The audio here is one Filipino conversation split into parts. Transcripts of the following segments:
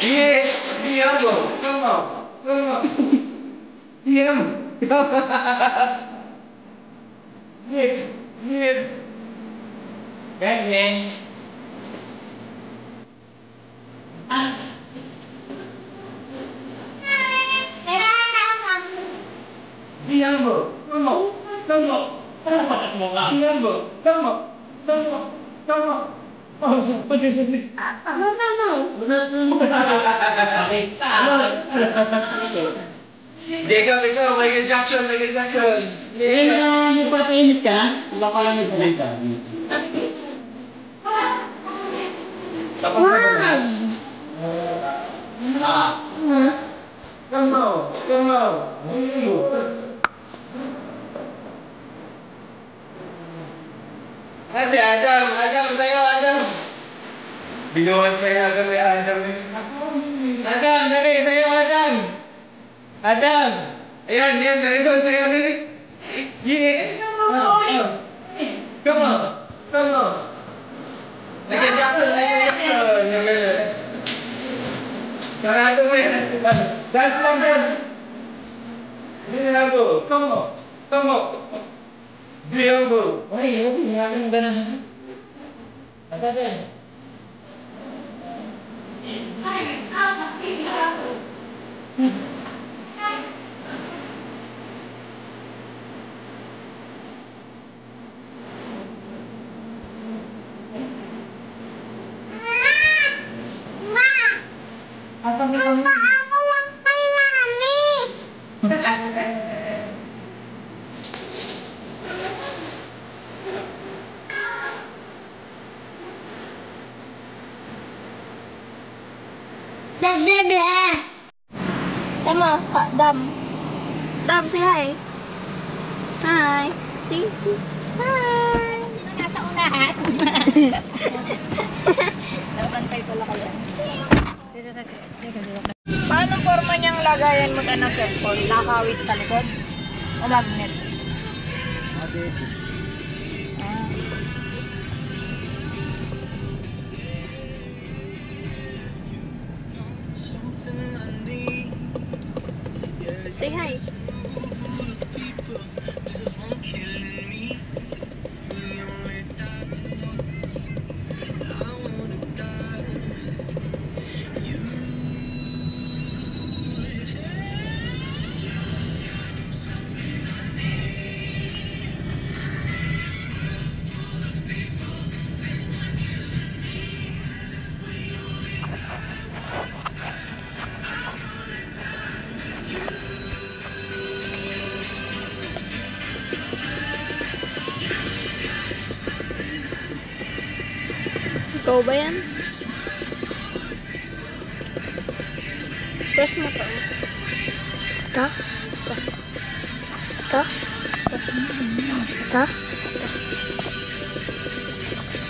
Yes, diamo. Come on. Come on. Diamo. Yes, yes. Bene. Diamo. Come on. Come on. Diamo. Come on. Come on. Come on. Oh, what is this? No. Jacob, ikaw, may instruction. Nagpapainit ka? Baka lang nagpapainit ka. Tapos na ba na? Come on. Si Adam, sa'yo, Adam. Binuhan sa'yo, Adam. Adam, dali, sa'yo, Adam. Adam. Ayan, sa'yo, dali. Yeah. Come on. Nag-jackson. Karado mo yan. Dance lang, dance. Diabo. Come on. Diabo. Ay, hindi ba na? Agad. Come on, Dam, say hi. Hi. See. Hi. Nasa unahan. Nabantay pala kayo. Paano forma niyang lagayan mo ng cellphone? Nakawit sa likod? O magnet? Say hi. Ikaw ba yan? Press mo to. Ito? Ito? Ito?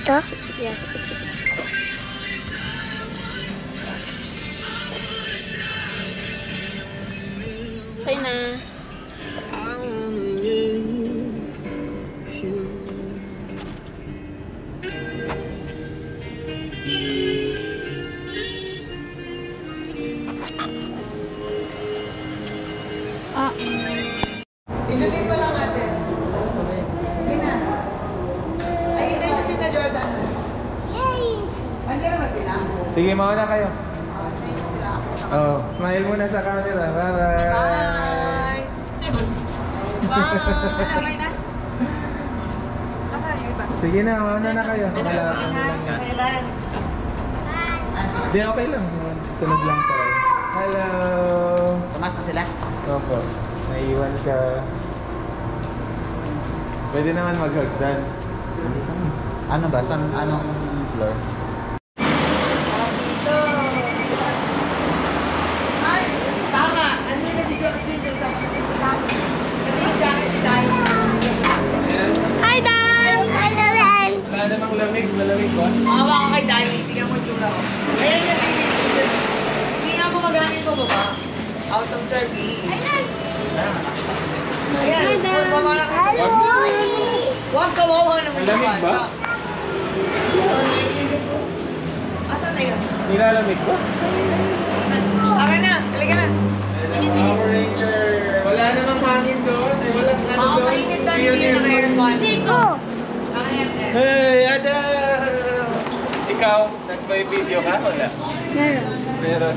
Ito? Yes. Okay na. Inulit mo lang natin. Hindi na. Ayun na yung na Jordan. Yay! Andiyan naman sila. Sige, mauna kayo. Andiyan sila ako. Oh, smile muna sa camera. Bye-bye. Bye! Bye! Na? Nasaan yung iba? Sige na, mauna na kayo. Malapit na lang yan. Kailan? Di, okay lang. Sunod lang tayo. Hello! Tumas na sila? Opo. Naiwan ka. Pwede naman maghagdan. Ano ba? Saan, anong floor? Dito! Ay! Tama! Ano yung nasigaw sa mga kasama? Kasi yung jacket ni Dai. Hi, Dan! Hello, Dan! Wala namang lamig. Malamig ba? Mahawa ka kay Dai. Tingnan mo yung tsura ko. Ayan yung hindi nga gumagana yung baba. Out of service. Hi, nice! Ayan. Hi, Dan! Hello! Huwag kawawa naman Malamig ba? Asan na yun? Nilalamig ko? Tara na, halika na. Power Ranger. Wala namang hangin doon. Ay, walang ano doon. Makakainit doon, hindi yun naka-aircon. Chico! Naka-aircon. Hey, Adam! Ikaw, nagpa-video ka? Wala? Meron. Meron.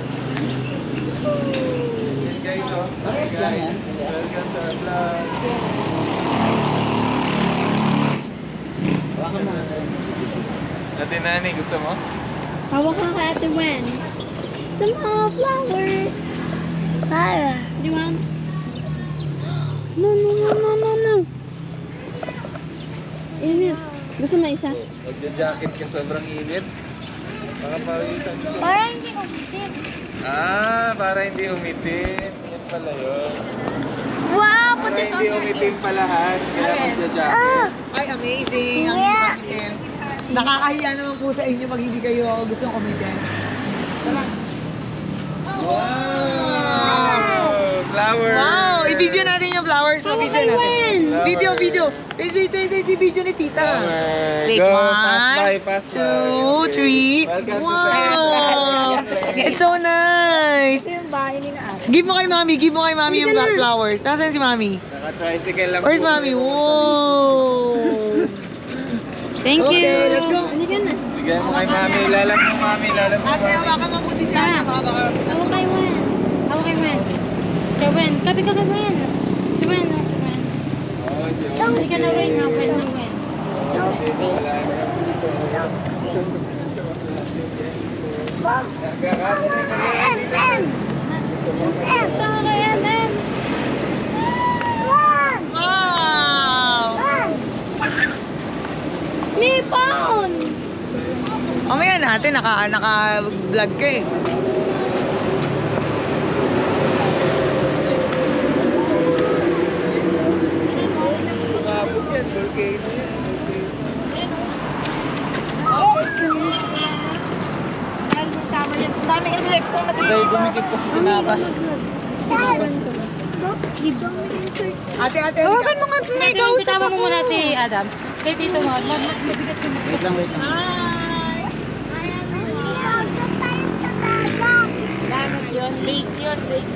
Yan guys, oh. Hi guys. Welcome to our vlog. Baka mo. Ate Nani, gusto mo? Hawak ka kay Ate Wen. The mga flowers. Para. Do you want? No, no, no, no, no, no. Init. Gusto mo isa? Magja-jacket ka, sobrang init. Baka pawisan ko. Para hindi ko bitin. Para hindi umitin. Yan pala yun. Wow! Para hindi umitin palahan. Kaya magja-jacket. Ay, amazing. Ang Yeah. kumitin. Nakakahiya naman po sa inyo pag hindi kayo gusto kumitin. Tara. Wow! Flowers! Wow! I-video natin yung flowers. Ma-video Wen. natin. Video. Video ni tita. Wait, Go, one, pass by. 2, 3. Welcome to Wow! It's so nice. yung bahay ni na Ate. Give mo kay mami yung black flowers. Nasaan si mami? Naka-tricycle lang Where's po. mami? Wow! Thank you. Okay, let's go. Halika na. Bigay mo kay mami. Lalam mo mami. Lalam mo Ate, mami. hawakan mo buti si Ana. Baka Hawak kay Wen. Hawak kay Wen. Kay Wen. Tabi ka kay Wen. Si Wen. Si Wen. Oh, si Hindi ka na Wen. Ha, Wen na Wen. Wala na. Tama kay Wen. wow! Nipon! Mamaya natin, naka-vlog ka eh. Umabot yan. Volcano yan. Dami insect po Dahil dumikit kasi tinakas. Ate, hawakan mo nga may kausap Tama mo ako. muna si Adam. Kay Tito mo, mabigat yung Wait lang. Hi! Dagat yun, lake yun, lake.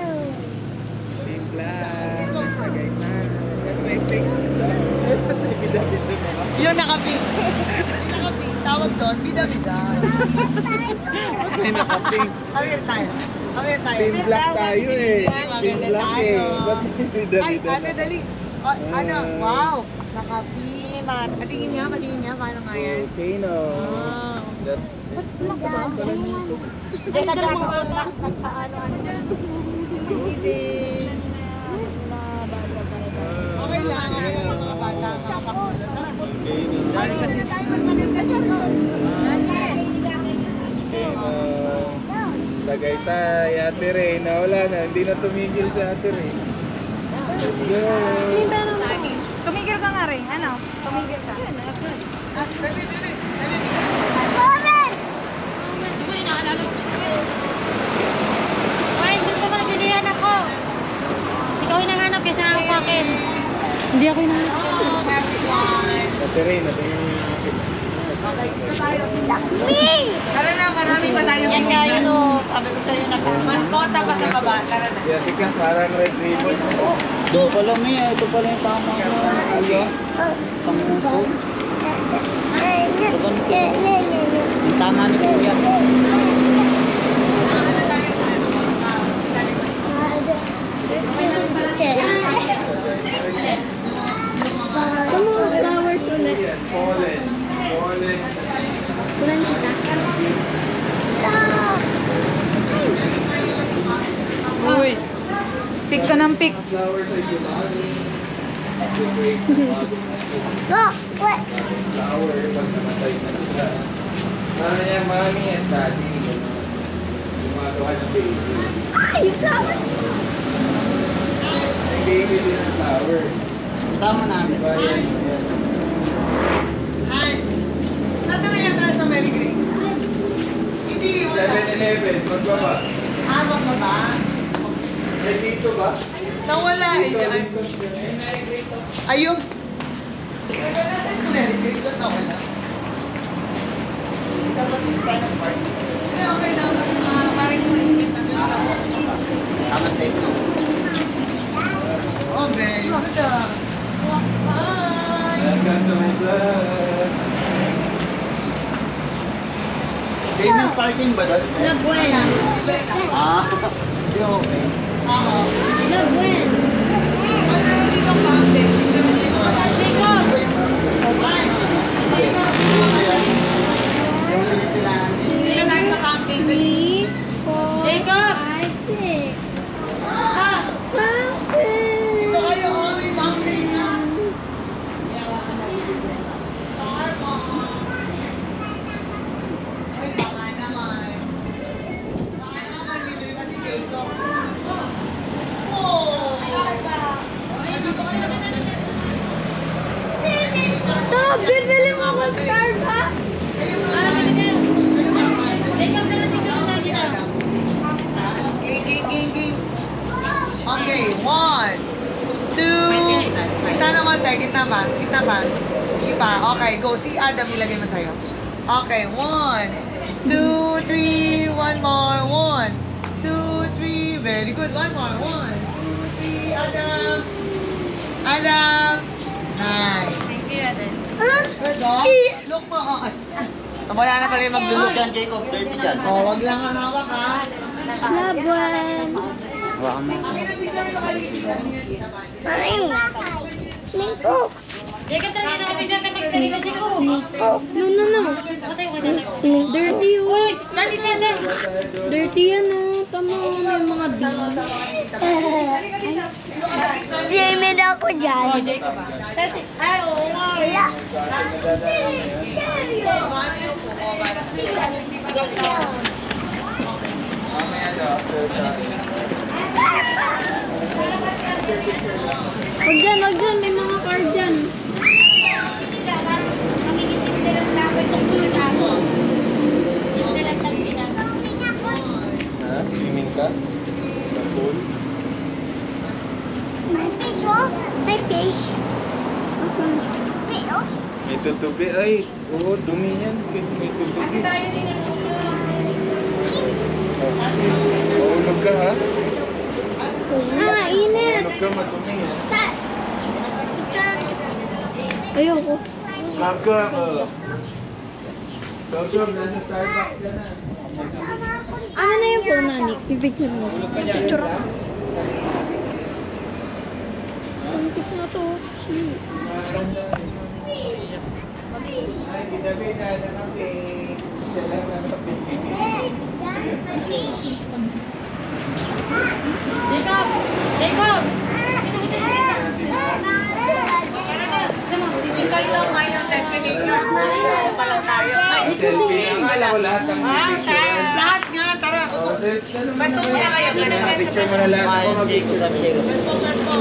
Team Black. Tagay na. May pink isa. May bidabid na ba? Yun, naka-pink. Naka-pink. Tawag doon, bida-bida. May naka-pink. Kawin tayo. Team Black tayo eh. Team Maganda Black tayo. eh. Ba't may Ay, bidabid na? ate, dali. O, ano, wow. Naka-pink. Patingin niya. Paano nga yan? Volcano. Wow. That- Eating. Okay lang yung mga bata, mga kakulo. Tara. Tagaytay, Ate Ray, wala na, hindi na tumigil si Ate Ray. Let's go! Tumigil ka nga rin. Ano? Tumigil ka. Ah, baby. Di ba inaalala mo? Wen, gusto mo nagdilihan ako. Ikaw hinahanap kasi na sa akin. Hindi ako hinahanap. Oh, happy one. Ate Ray, natingin niyo. Okay, ito tayo. Tara na, marami pa tayong tingnan. Sabi ko sa'yo na Mas konta pa sa baba. Tara na. Yan, tika, parang red ribbon. Doon pala may, ito pala yung tama ko. Isang muso. Yung tama ni Kuya. Flowers ulit. Pollen. Kulang kita. Uy, pick ka ng pick. Flowers ay July. Go! What? Flower, pag namatay na sila. Para niya, mommy and daddy. Gumagawa ng baby. Ay, flowers! May baby din ang flower. Tama natin. Diba yan? Ay, nasa na yan sa Mary Grace? Hindi, wala. 7-Eleven, magbaba. Awak mo ba? May dito ba? Nawala eh. Ayun. Nasaan ko Mary Grace? Ba't nawala? Okay lang. Para hindi mainit na doon ako. Tama safe no? Oh, very good ah. Bye! Welcome to my vlog. Payment parking ba doon? La Buena. Ah, hindi okay. Oo. La Buena. Ano dito fountain? Tingnan mo dito. Jacob! Tingnan tayo sa fountain. Dali. 3, 4, Jacob! 5, 6. Ah! Fountain. Dito kayo, oh, may fountain nga. Ay, baka naman. Baka naman, bibili ba si Jacob? Oh! Nandito kayo. Ito, bibili mo ako Starbucks. Kayo mga Para kami kayo. kayo mga Jacob, dala picture tayo dito. Ging. Okay, 1, 2. Kita naman tayo, kita pa. Sige pa. Okay, go. Si Adam ilagay mo sa'yo. Okay, 1, 2, 3. One more. 1, 2, 3. Very good. One more. 1, 2, 3. Adam. Nice. Thank you, Ate. Good, oh. Look mo, oh. Wala na pala yung maglulok yan, Jacob. Dirty dyan. Oh, wag lang ang hawak, ha. La Buena. Baka mo. Okay, nag-picture ko kayo. Ay, Mingko. Jacob, tara dito kami dyan. Magsalita, Jacob. No. Patay ko dyan. Dirty Uy, oh. dati si Ate. Dirty yan oh. Tama may mga bing. Jamie daw ko dyan. Oh, Jacob ah. Wala. Mamaya daw, after that. Huwag dyan. May mga car dyan. Ha? Swimming ka? Sa pool? May fish oh. May fish. Asan? May tutubi. Ay, oo, dumi yan. Kasi may tutubi. Mahulog ka ha? Init. Mahulog ka, madumi yan. Ayoko. Welcome. Welcome, nasa Starbucks ka na. Ano na yung phone na, Nick? Pipicture mo. Picture ako. Politics na to. Shoot. Ay, ginabi na kami. Siya lang na Jacob! Jacob! Tayo ng final destination. Pa lang tayo. Ay, Selfie. Akala ko lahat ng picture. lahat nga, tara. Basto mo na kayo. Picture mo na lahat. Ako Basto.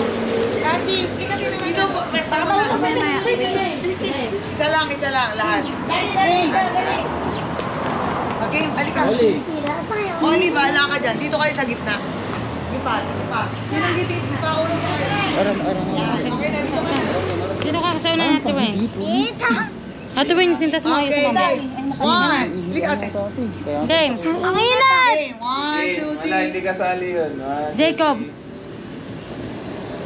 Kasi, Dito po, basto mo na. Isa lang, lahat. Okay, halika. Oli, bahala ka dyan. Dito kayo sa gitna. Lipat. Lipat, ulo mo kayo. Yan, okay na, dito kayo. dito ka sa una natin, Weng. Ate Weng, sintas mo ayos Okay, mo. game. 1. Likat ate. Game. Ang init! Okay, 1, 2, 3. Wala, hindi kasali yun. Jacob.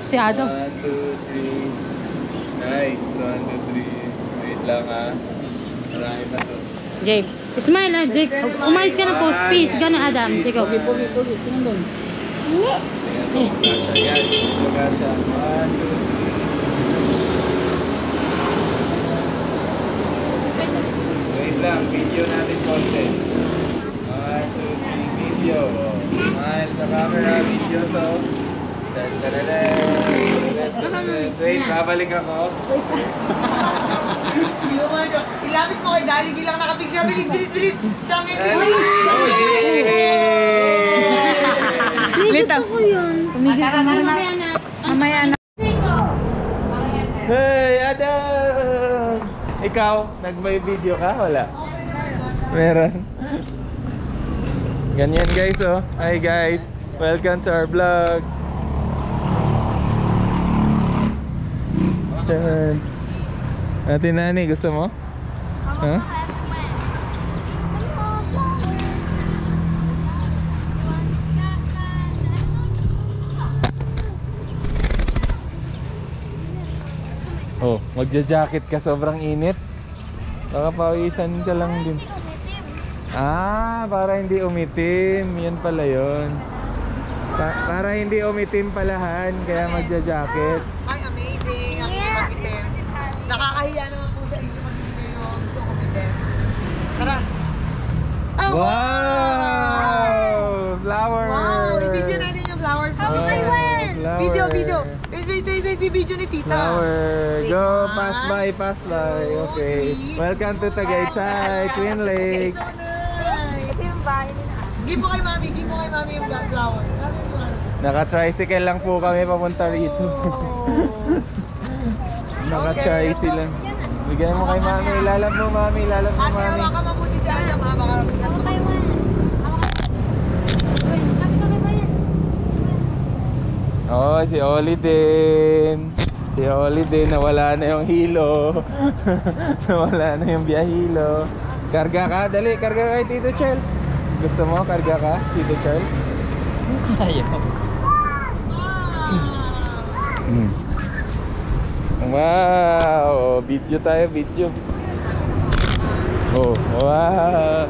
Si Adam. 1, 2, 3. Nice. 1, 2, 3. Wait lang ha. Marami pa to. Gabe. Smile ah, Jake. Umayos ka na po. Peace. Gano'n, Adam. Jacob. Yan. Kasha. 1, 2, 3. Wait lang. Video natin content. 1, 2, 3. Video. Smile sa camera. Video to. Wait, babalik ako. Ilapit mo kay Dali, bilang nakapicture. Bilis. Siyang May gusto ko yun. Mamaya na. Hey, Adam! Ikaw, nag-may video ka? Wala? Meron. Ganyan guys oh. Hi guys. Welcome to our vlog. Yan. Ate Nani, gusto mo? Ha? Oh, magja-jacket ka, sobrang init. Baka pawisan ka lang din. Ah, para hindi umitim. Yan pala yun. Para hindi umitim palahan, kaya magja-jacket. Ay, amazing. Ang inyo mag-itim. Nakakahiya naman po sa inyo mag-itim yung gusto umitim. Tara. Oh, Wow! Flowers! Wow! I-video natin yung flowers. Wow, flower. Video. Video ni tita. Flower. Wait, Go, one, pass by. Okay. three. Welcome to Tagaytay, Twin Lake. So nice. Ito yung bahay nila. Give mo kay mami yung flower. Nasaan si mami? Naka-tricycle lang po kami papunta rito. Naka-tricycle lang. Bigyan mo kay mami. Ilalab mo mami. Ate, hawakan mabuti si Adam ha. Baka Oh, si Oli din. Si Oli din, nawala na yung hilo. Nawala na yung biyahilo. Karga ka, dali, karga ka kay Tito Charles. Gusto mo, karga ka, Tito Charles? Ayaw. Wow, video tayo, video. Oh, wow.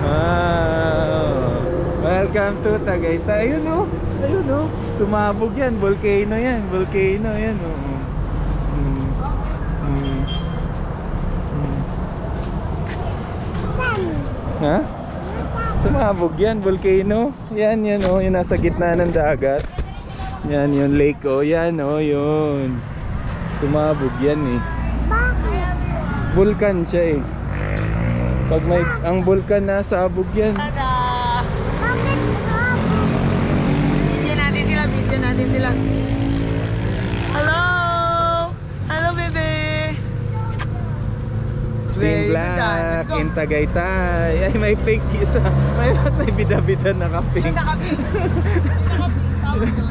Wow. Welcome to Tagaytay. Ayun oh. Ayun oh. Sumabog yan. Volcano yan. Volcano yan oh. Ha? Sumabog yan. Volcano. Yan oh. Yung nasa gitna ng dagat. Yan yung lake oh. Yan oh. Yun. Sumabog yan eh. Vulkan siya eh. Pag may ang vulkan nasabog yan. Tada! Video natin sila. Hello! Hello, bebe! Team Black in Tagaytay. Ay, may pink isa. May bida-bida na ka-pink. Nakapink. Tawag yun.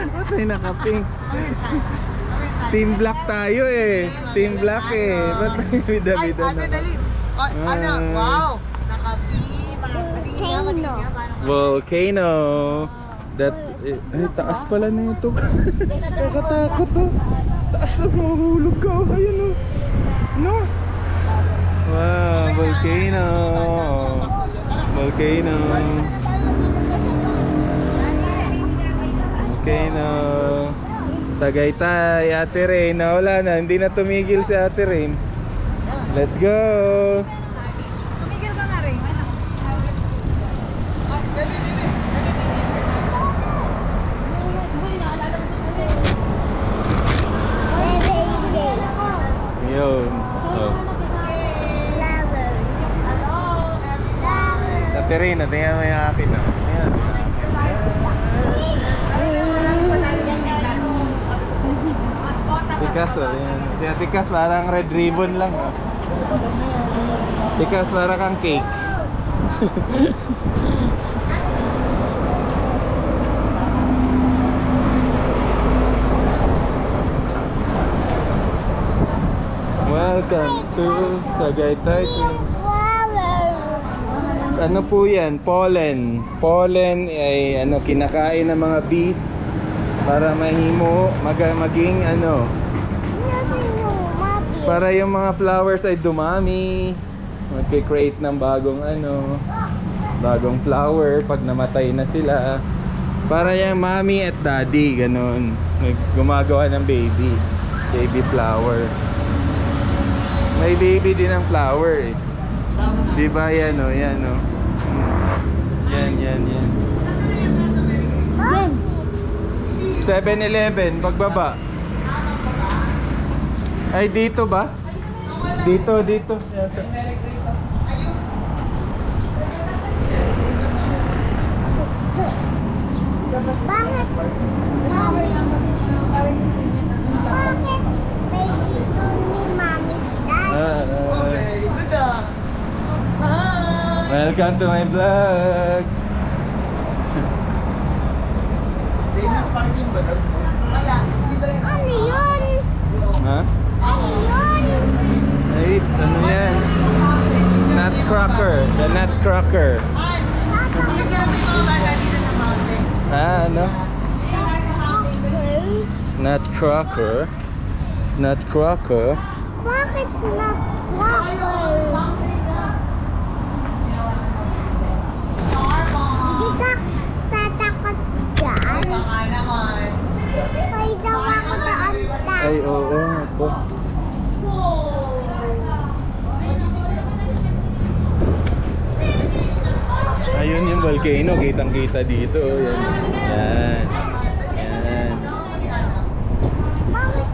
Ba't may naka-pink? Team Black tayo eh. Team Black eh. Ba't may Ay, bida-bida ate, na dali. Ay, ano? Wow! Nakapink. Volcano. That ay, taas pala na ito. Nakakatakot to. Taas na, mahulog ka. Ayun o. No? Wow, volcano. Volcano. Volcano. Tagaytay, Ate Rain. Wala na, hindi na tumigil si Ate Rain. Let's go. Tumigil ka nga rin. Ay, bebe. Yun. Oh. Ate Rain, tingnan mo yung akin. Ayan. Tikas oh. Ayan. Si Tikas parang red ribbon lang oh. Tikas parang kang cake. Welcome to Tagaytay. Ano po yan? Pollen. Pollen ay ano, kinakain ng mga bees para mahimo, maging ano, para yung mga flowers ay dumami, mag-create ng bagong ano, bagong flower pag namatay na sila. Para yung mommy at daddy, ganun, gumagawa ng baby flower. May baby din ang flower eh. Diba yan o, yan o. Yan. 7-Eleven, pagbaba. Ay, dito ba? Dito. Bakit? Baby ko ni Mami Dad? Okay, good ah. Hi! Welcome to my vlog. Parking ba daw? Ha? Ano yun? Ay, ano yan? Nutcracker. The Nutcracker. Ano? Nutcracker. Nutcracker. Bakit nutcracker? Hindi ka tatakot dyan? May sawa ko daan. Ay, oo. Ito. Ayun yung volcano. Kitang-kita dito. Yan. Yan. Yan. Bakit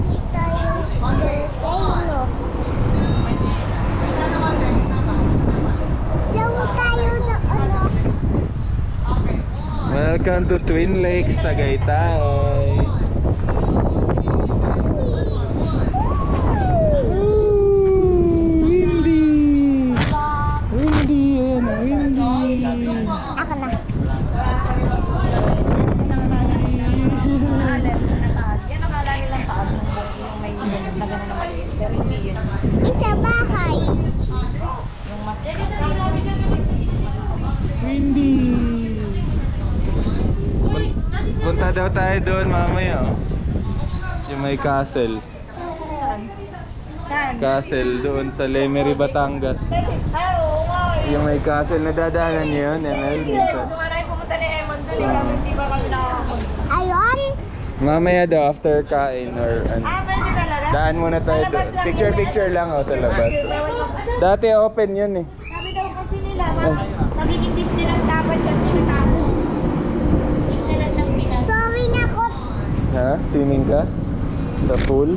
kita yung volcano? Sawa tayo na ano? Welcome to Twin Lakes, Tagaytay. Windy. Windy. Ayan, windy. Ako na. Isa bahay. Windy. Punta daw tayo doon mamaya. Oh. Yung may castle. Castle doon sa Lemery, Batangas. Yung may castle na dadaanan niyo yun, ML. Ayun. Mamaya daw after kain or ano. Daan muna tayo doon. Picture lang oh, sa labas. Dati open yun eh. Sabi daw kasi nila, magiging Disneyland dapat yan tinatapos. Disneyland ng Pinas. Sorry na ko. Ha? Swimming ka? Sa pool?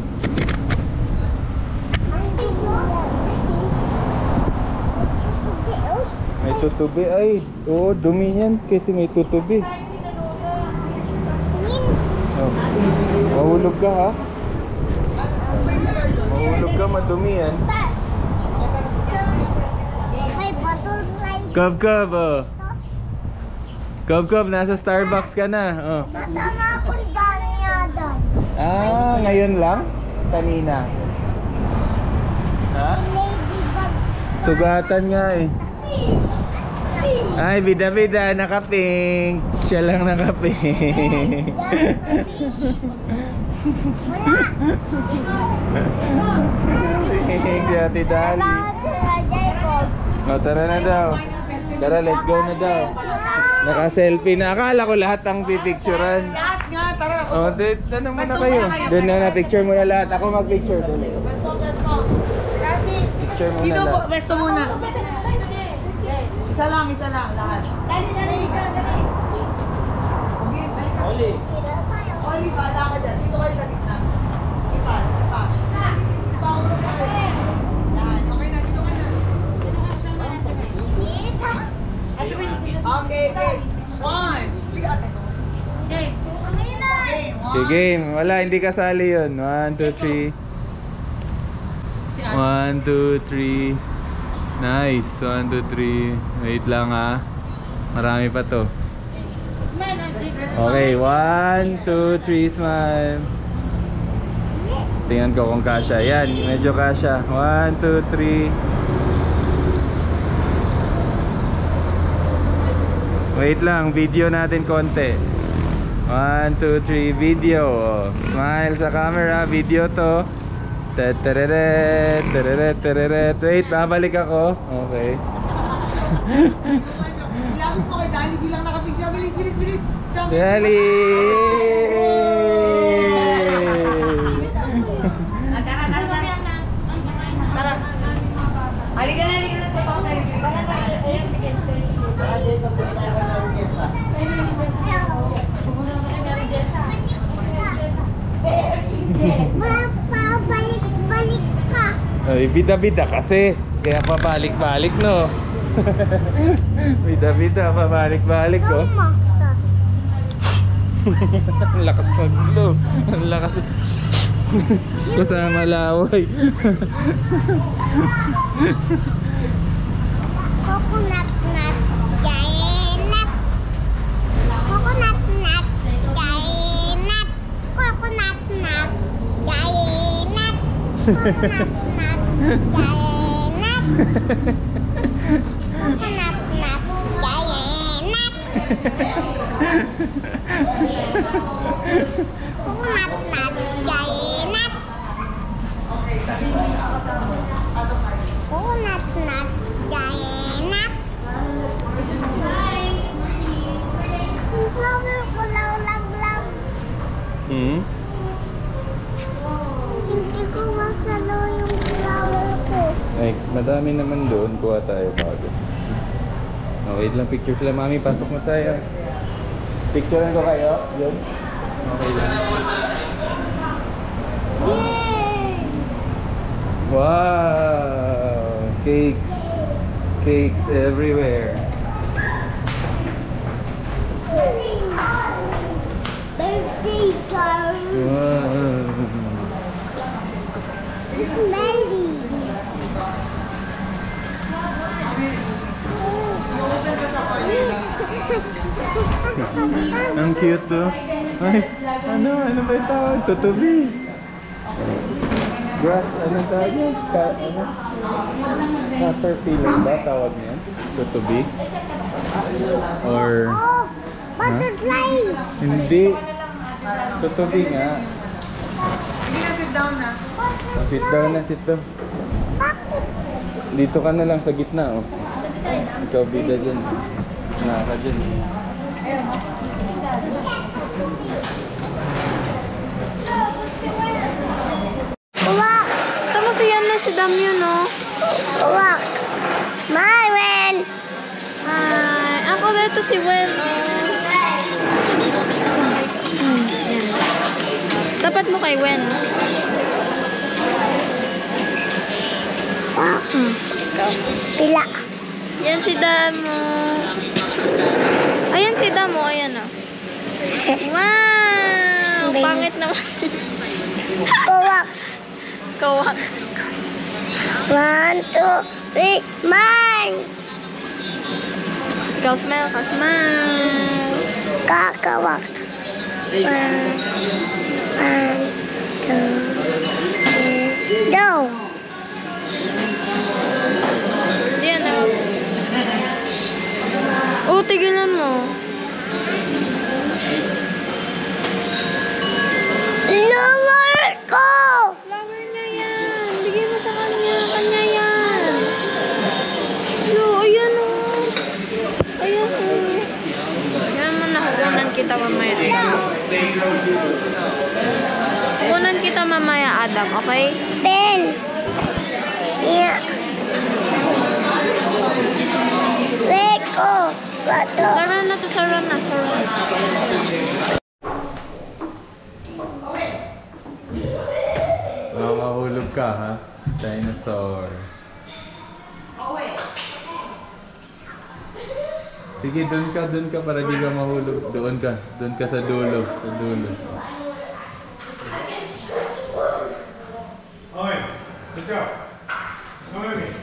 May tutubi. Ay, oo, dumi yan kasi may tutubi. Oh. Mahulog ka ha? Mahulog ka, madumi yan. May butterfly. Kab, oh. Kab, nasa Starbucks ka na. Oh. Natama akong danyada. Ah, ngayon lang? Kanina? Ha? Ladybug. Sugatan nga eh. Ay, bida-bida, naka-pink. Siya lang naka-pink. Wala. Pink si Ate Dali. Bakit sila Jacob? O, tara na daw. Tara, let's go na daw. Naka-selfie na. Akala ko lahat ang pipicturean. Lahat nga, tara. O, ano muna kayo? Doon na, picture muna lahat. Ako mag-picture. Dali. Picture muna Dito po, lahat. besto muna. Isa lang, lahat. Dali, dali. Oli, bala ka dyan. Dito kayo sa gitna. Ipa. Ipa, ulo ka kayo. Yan, okay na, dito ka na. Okay. One. Okay. Okay, game. Wala, hindi kasali yun. 1, 2, 3. 1, 2, 3. Nice. 1, 2, 3. Wait lang ha. Marami pa to. Okay, 1, 2, 3, smile. Tingnan ko kung kasya. Yan, medyo kasya. 1, 2, 3. Wait lang, video natin konti. 1, 2, 3, video. Smile sa camera, video to. Tereret. Wait, babalik ako. Okay. Ilapit mo kay Dali, bilang nakapicture. Bilis. Dali! Tara. Halika na. Totoo tayo. Balik ka. Ay, bida-bida kasi. Kaya pabalik-balik, no? Bida-bida, pabalik-balik, oh. Kumasta. Ang lakas maglo. Ang lakas. Kasama laway. Coconut nut. Giant. Coconut nut. Giant. Coconut nut. Giant. Hmm? Hindi ko masalo yung flower ko. Ay, madami naman doon. Kuha tayo bago. Okay lang, picture sila. Mami, pasok na tayo. Picturean ko kayo. Yun. Okay lang. Yay! Wow! Cakes. Cakes everywhere. Birthday girl. Wow. It's Mandy. Ang cute to. Ay, ano ba yung tawag? Tutubi. Grass, ano tawag yun? Ano? Caterpillar ba tawag niyan? Tutubi? Or... Oh, butterfly. Hindi. Tutubi nga. Sige na, sit down na. Oh, sit down na, sit down. Dito ka na lang sa gitna, oh. Ikaw bida dyan. Naka dyan. Uwak. Tama si Yan na si Damyo, no? Uwak. Myron. Hi. Ako dito si Wen, oh. Yan. Dapat mo kay Wen. Uwak. Pila. Yan si Damo. Ayan si Damo, ayan, oh. Wow! Pangit naman. Uwak. Kawak. 1, 2, 3, mine. Ikaw smile ka, smile. Kakawak. 1, 2, 3, go. Yan, oh. Oh, tigilan mo. Lower ko. Flower niya yan. Bigay mo sa kanya. Kanya yan. Lo, ayan, oh. Ayan, oh. Yan mo na. Hukunan kita mamaya, Adam. Hukunan kita mamaya, Adam. Okay? Pen. Yeah. Reko. Bato. Sara na to, sara na. Sara na. Makakahulog ka, ha? Dinosaur. Sige, doon ka para di ka mahulog. Doon ka sa dulo. Sa dulo. Okay, let's go. Come with me.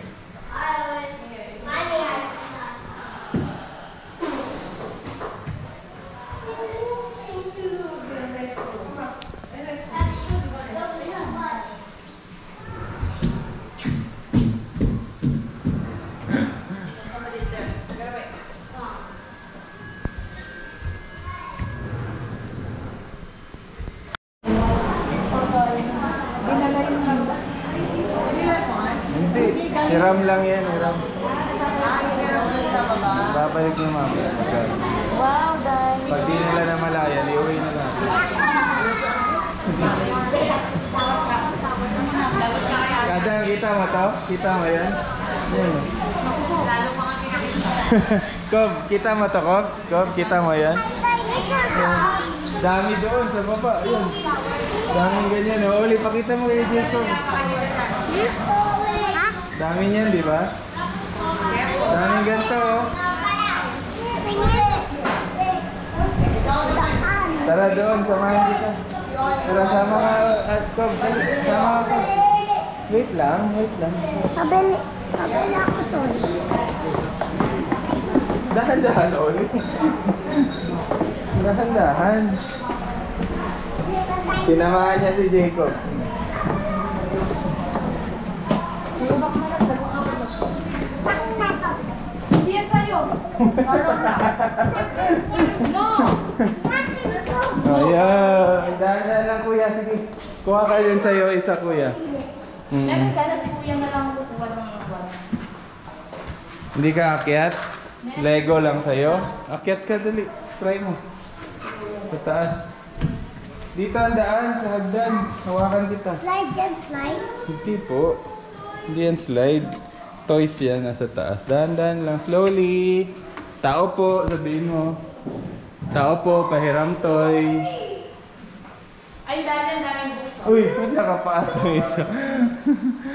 Hindi. Hiram lang yan, hiram. Hirap dun sa baba. Babalik yung mami. Wow, guys. Pag di nila na malayan, iuwi na natin. Kada, kita mo to? Kita mo yan? Yan. Lalo mga pinakita. Kob, kita mo to, Kob? Kob, kita mo yan? Dami doon sa baba. Yun. Daming ganyan. Oh. Uli, pakita mo kay Jacob. Dami niyan, di ba? Daming ganito, oh. Tara doon, samahan kita. Tara, sama ka, Kob. Sama ka. Wait lang, wait lang. Sabi ako to. Dahan-dahan, Oli. Dahan-dahan. Sinamahan niya si Jacob. Ayan. Dahan lang kuya. Sige. Kuha ka din sa'yo. Isa kuya. Meron ka na si kuya na lang kukuha ng buwan. Hindi ka akyat? Lego lang sa'yo? Akyat ka dali. Try mo. Sa taas. Dito ang daan sa hagdan. Hawakan kita. Slide yan, slide. Hindi po. Hindi yan slide. Toys yan nasa taas. Dahan-dahan lang. Slowly. Tao po. Sabihin mo. Tao po. Pahiram toy. Ay, dahil ang daming bukso. Uy, nakapaato isa.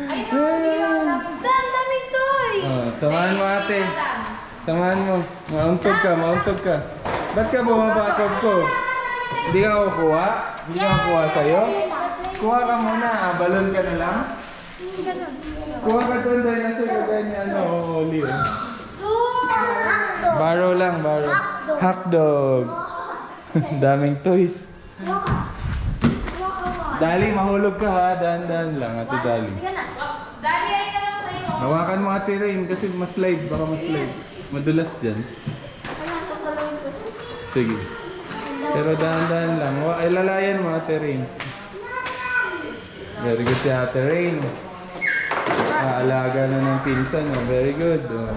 Ay, daming toy! Oh, samahan mo ate. Samahan mo. Mauntog ka, mauntog ka. Ba't ka bumabakog ko? Hindi ka kukuha? Hindi ka kukuha sa'yo? Kuha ka muna. Balon ka na lang? Kuha ka doon dahil nasa gagay niya. Oli. Baro lang, baro. Hotdog. Daming toys. Dali, mahulog ka ha. Dahan-dahan lang, ate Dali. Dali, ay na lang sa'yo. Hawakan mo ate Rain kasi ma-slide. Baka ma-slide. Madulas dyan. Sige. Pero dahan-dahan lang. Ay, lalayan mo ate Rain. Very good si ate Rain. Aalaga na ng pinsan. Oh. Very good. Oh.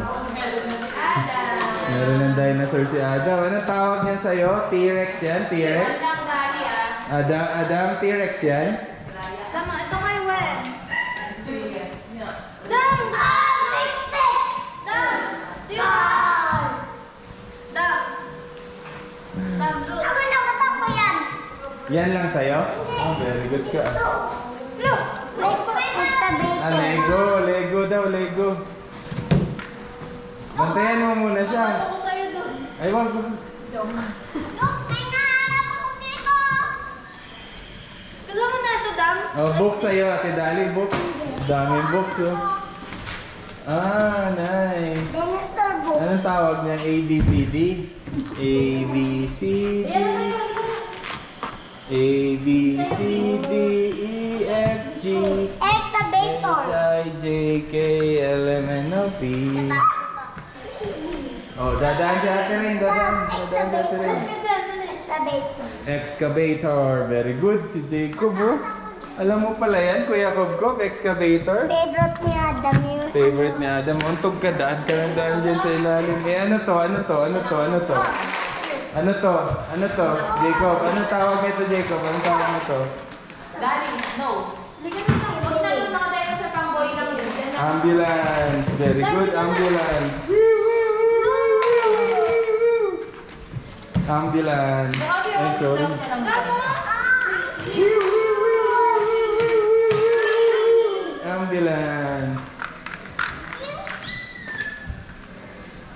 Meron ng dinosaur si Adam. Ano tawag niya sa'yo? T-Rex yan? T-Rex? Adam, T-Rex yan? Tama, ito kay Wen. Dam! Dam! Dam, look. Ako nakatakbo yan. Yan lang sa'yo? Oh, very good ka. Look! Lego. Lego daw, Lego. Bantayan mo muna siya. Ako sa'yo doon. Ay, wag. Look, may nahanap ako dito. Gusto mo na ito, Dam? Oh, book sa'yo, ate Dali. Book. Daming books, oh. Ah, nice. Dinosaur book. Anong tawag niya? A, B, C, D? A, B, C, D. Ayan na sa'yo. A, B, C, D, E, F, G, Excavator. H, I, J, K, L, M, N, O, P. Oh, dadaan si ate Rain. Dadaan si ate Rain. Excavator. Excavator. Very good. Si Jacob, oh. Alam mo pala yan, Kuya Kobkob, excavator. Favorite ni Adam yun. Favorite ni Adam. Untog ka, daan ka ng daan dyan sa ilalim. Eh, ano to? Ano to? Ano to? Ano to? Ano to? Ano to? Jacob, ano tawag nito, Jacob? Ano tawag nito? Dali, no. Huwag na yung mga dinosaur pang boy lang yun. Yan na. Ambulance. Very good, ambulance. Ambulance. Ay, sorry. Ambulance.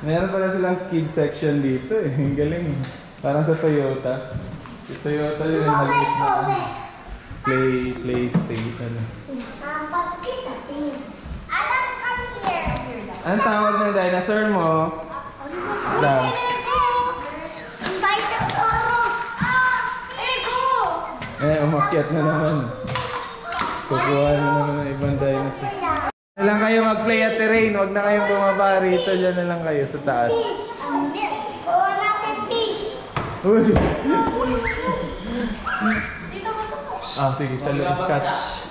Meron pala silang kids section dito eh. Ang galing. Parang sa Toyota. Si Toyota yun yung maliit na play state. Ano. Adam, come here. Anong tawag ng dinosaur mo? Dam. Spinosaurus. Ego. Umakyat na naman. Kukuha na naman ng ibang dinosaur. Na lang kayo mag-play at terrain. Huwag na kayong bumaba rito. Diyan na lang kayo sa taas. Kuha natin fish. Uy! Dito ka to. Sige. Talo. Catch.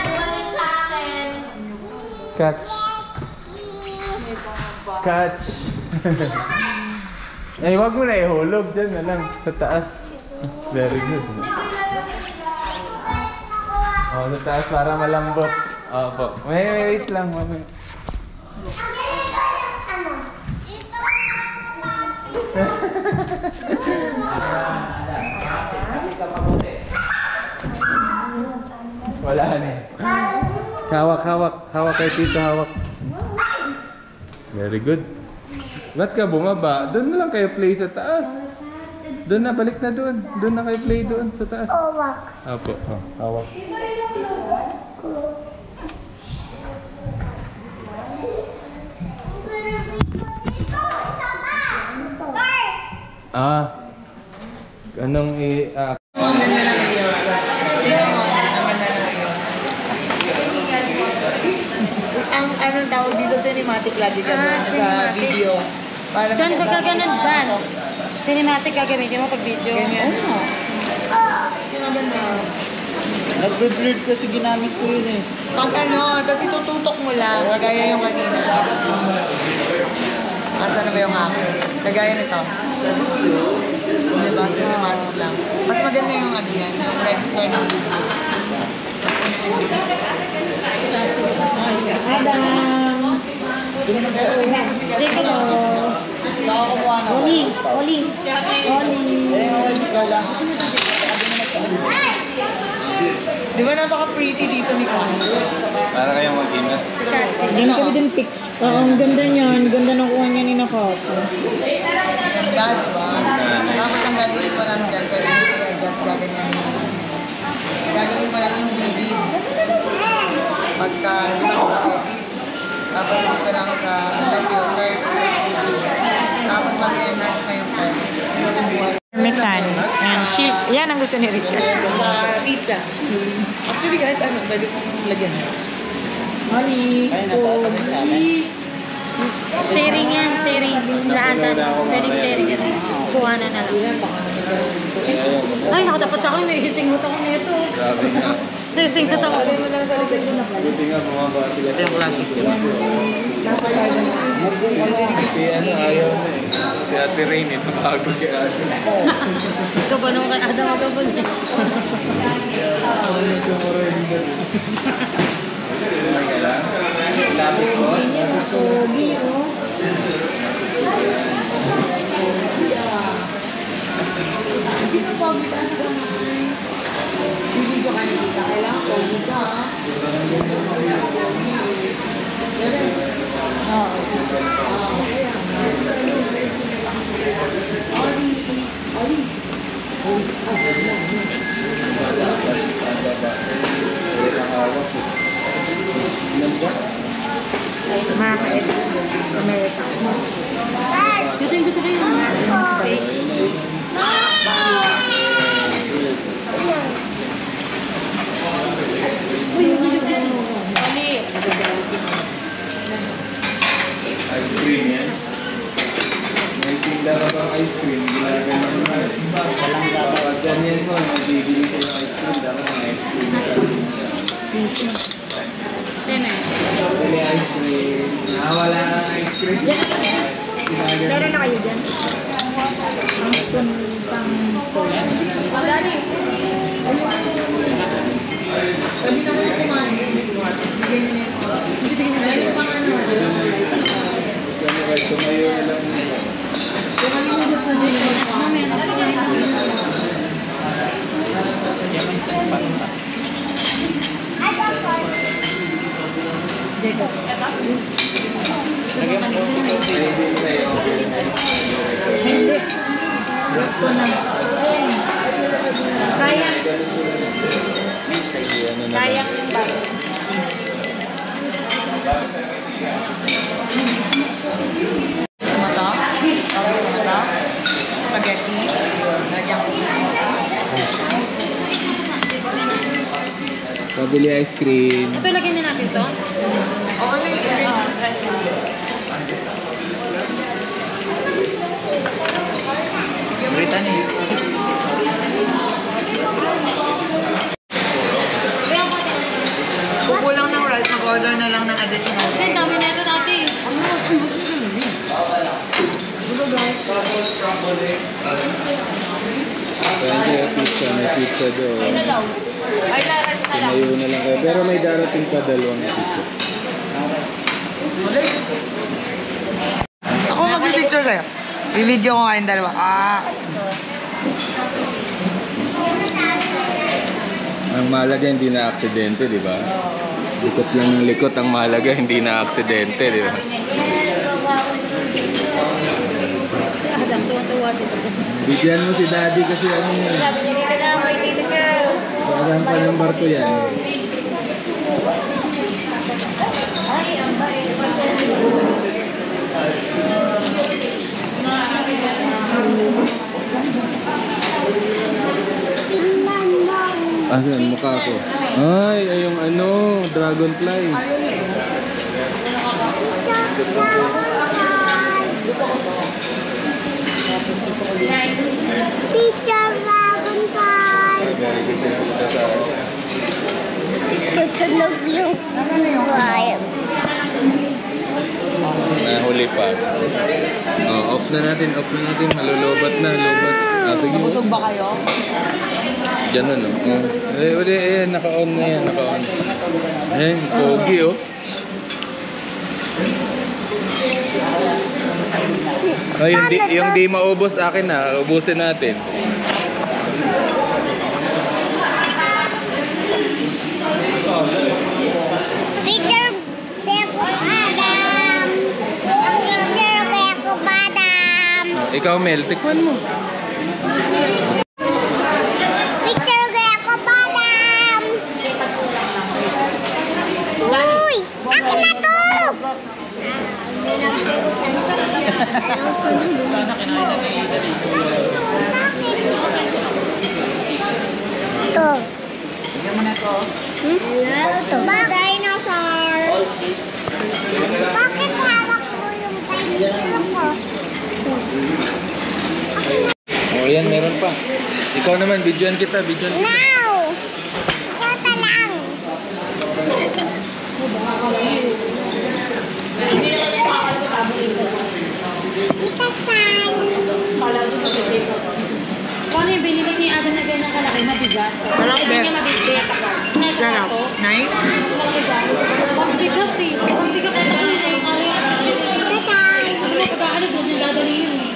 Bumalik sa akin. Catch. Catch. Ay, wag mo na ihulog. Diyan na lang. Sa taas. Very good. Oh, sa taas para malambot. Opo. Wait lang. Mamaya. Wala na. Hawak kay Tito, hawak. Very good. Ba't ka bumaba? Doon na lang kayo play sa taas. Doon na, balik na doon. Doon na kayo play doon sa taas. Hawak. Opo, hawak. Anong Ang ganda ng iyo. Tingnan mo, ang ganda ng iyo. Ang ano ang tawag dito cinematic lagi ka sa cinematic. video. Para Diyan pag gaganon ban. Cinematic gagamitin mo pag video. Ganyan. Oo. Kasi maganda yun. Nagbe-blurred kasi ginamit ko yun eh. Pag ano, tapos itututok mo lang, kagaya yung kanina. Asa na ba yung akin? Kagaya nito. Diba? Cinematic lang. Mas maganda yung ano yan, yung register ng video. Adam. Jacob. Oli. Oli. Di ba napaka-pretty dito ni Connie? Para kayong mag-ina. Diyan kami din pics. Ang ganda niyan. Ganda ng kuha niya ni Nakaso. Ganda, di ba? Tapos ang gagawin mo lang dyan, pwede mo i-adjust gaganyan yung video. Gagawin mo lang yung video. Pagka, di ba, mag-edit. Tapos dito lang sa filters, tapos mag-enhance na yung color. Parmesan. And chip. Yan ang gusto ni Rika. Sa pizza. Actually, kahit ano, pwede kong lagyan. Oli. Sharing yan. Sharing. Laatan. Pwedeng sharing yan. Kuhanan na lang. Yan, baka namigay. Ay, nakatapos ako. May hisingot ako nito. Grabe nga. Hisingot ako. Lagay mo na lang sa likod mo na. Buti nga bumaba sila. Ito yung classic yun. Nasa garden. Si ano ayaw na eh. Si Ate Rain eh. Bago kay Ate. Ikaw pa naman ka na magabon niya. Lapit ko. Pogi, oh. Sino pogi ka sa video ka nila? Kailangan pogi ka. Market. America. Ito yung gusto ko yung steak. Uy, nagugugugug. Oli. Ice cream yan. May tinda ka bang ice cream? Ginagawa mo na. Kapag ganyan mo, nagbibili ko ng ice cream. Dapat ang ice cream. Yan eh. Bili ice cream. Wala ang ice cream. Meron na kayo dyan. Ang spoon pang phone. Dali. Pwede na kayo kumain. Bigay niyo na yun. Bigay niyo na yun. Pang ano, dalawa mo rice. Gusto mo kahit tumayo na lang nila. Kung ano yung gusto niyo yun. Jacob. Hindi. Gusto na. Sayang. Sayang yung bago. Mata? Mata? Spaghetti? Lagyan ko. Pabili ice cream. Ito, lagyan na natin to. Oo na yun. Brittany. Kukulang ng rice, mag-order na lang ng additional Ay, rice. dami na ito dati. Thank you, pizza. May pizza doon. Ay na daw. Ay, laras na lang. Tumayo na lang kayo. Pero may darating pa dalawang pizza. Ako mag-picture sa'yo. I-video ko kayong dalawa. Ang mahalaga hindi na aksidente, di ba? Likot lang ng likot. Ang mahalaga hindi na aksidente, di ba? Si Adam, tuwa-tuwa dito. Bigyan mo si daddy kasi ano yun. Sabi niya, dito na, may dito girl. Parang pa ng barko yan. Ay, ang bait. Asan? Mukha ko. Ay, yung ano, dragonfly. Ayun eh. Picture dragonfly. Tutunog yung wire. Nahuli pa. Oh, off na natin. Malulubat na, lubat. Sige. Nabusog ba kayo? Ganun, oh. Naka-on na yan, naka-on. Pogi, oh. Oh, yung di maubos akin na, ubusin natin. Picture Jacob Adam. Picture Jacob Adam. Ikaw, Mel, tikman mo. Picture Jacob Adam. Uy! Ako na to! Ito. Bigyan mo na to. Ito. Dinosaur. Bakit hawak ko yung dinosaur ko? Oh, yan, meron pa. Ikaw naman, videoan kita. Now! Ikaw pa lang. Ikasan. Paano yung binili ni Adam na ganyan kalaki? Mabigat? Malaki, Hindi Beth. niya mabigat. Sarap. Nice? Malaki ba? Mabigat eh. Mabigat na tayo na yung area. Ikasan. Kasi pagkaano doon yung dadali yun eh.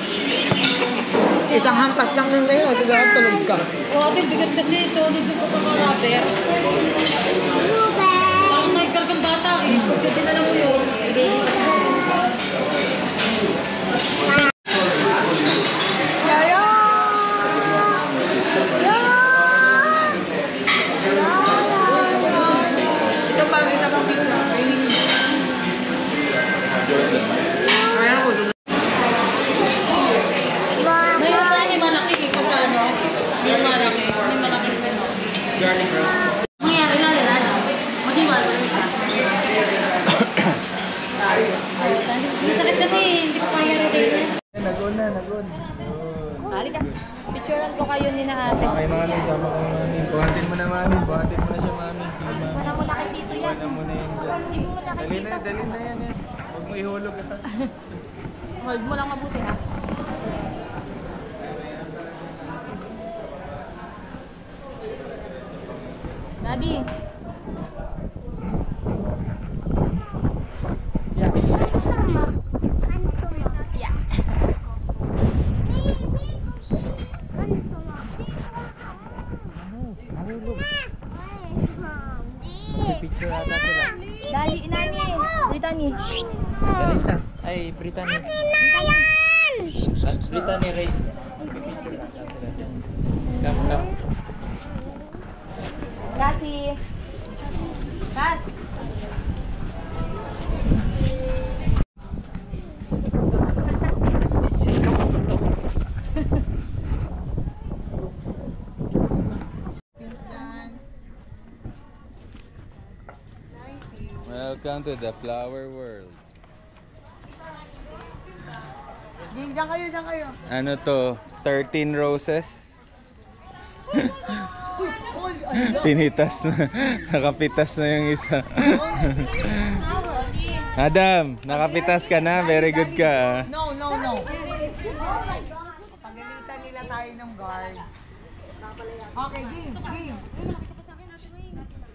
Isang hampas lang yun kayo. Siguro tulog ka. O akin, bigat kasi. Solid yung pagkakarapper. Ruben. Parang may kargang bata eh. Pagka dinala mo yun. Ito pa, isa pang pizza. Kainin mo. Kaya ko. May isa may malaki eh. Pagkaano? May malaki. May malaki ano. Mangyayari na nila. Mag-iwala ko siya. May sakit kasi. Hindi ko kaya rin. Nagon. Halika. Picturean ko kayo ni na ate. Okay, mami. Tama ka, mami. Buhatin mo na, mami. Buhatin mo na siya, mami. Wala mo na kay Tito yan. Wala mo na yan dyan. Hindi mo na kay Tito. Dali na yan. Huwag mo ihulog, ha. Hold mo lang mabuti ha. Daddy. Picture ata sila. Daddy, nani. Brittany. Darisa. Ay, Brittany. Brittany Ray. Picture ata sila dyan. Come. Cassie. Cass. Welcome to the flower world. Diyan kayo. Ano to? 13 roses? Pinitas na. Nakapitas na yung isa. Adam, nakapitas ka na. Very good ka. No. Pagalitan nila tayo ng guard. Okay, game.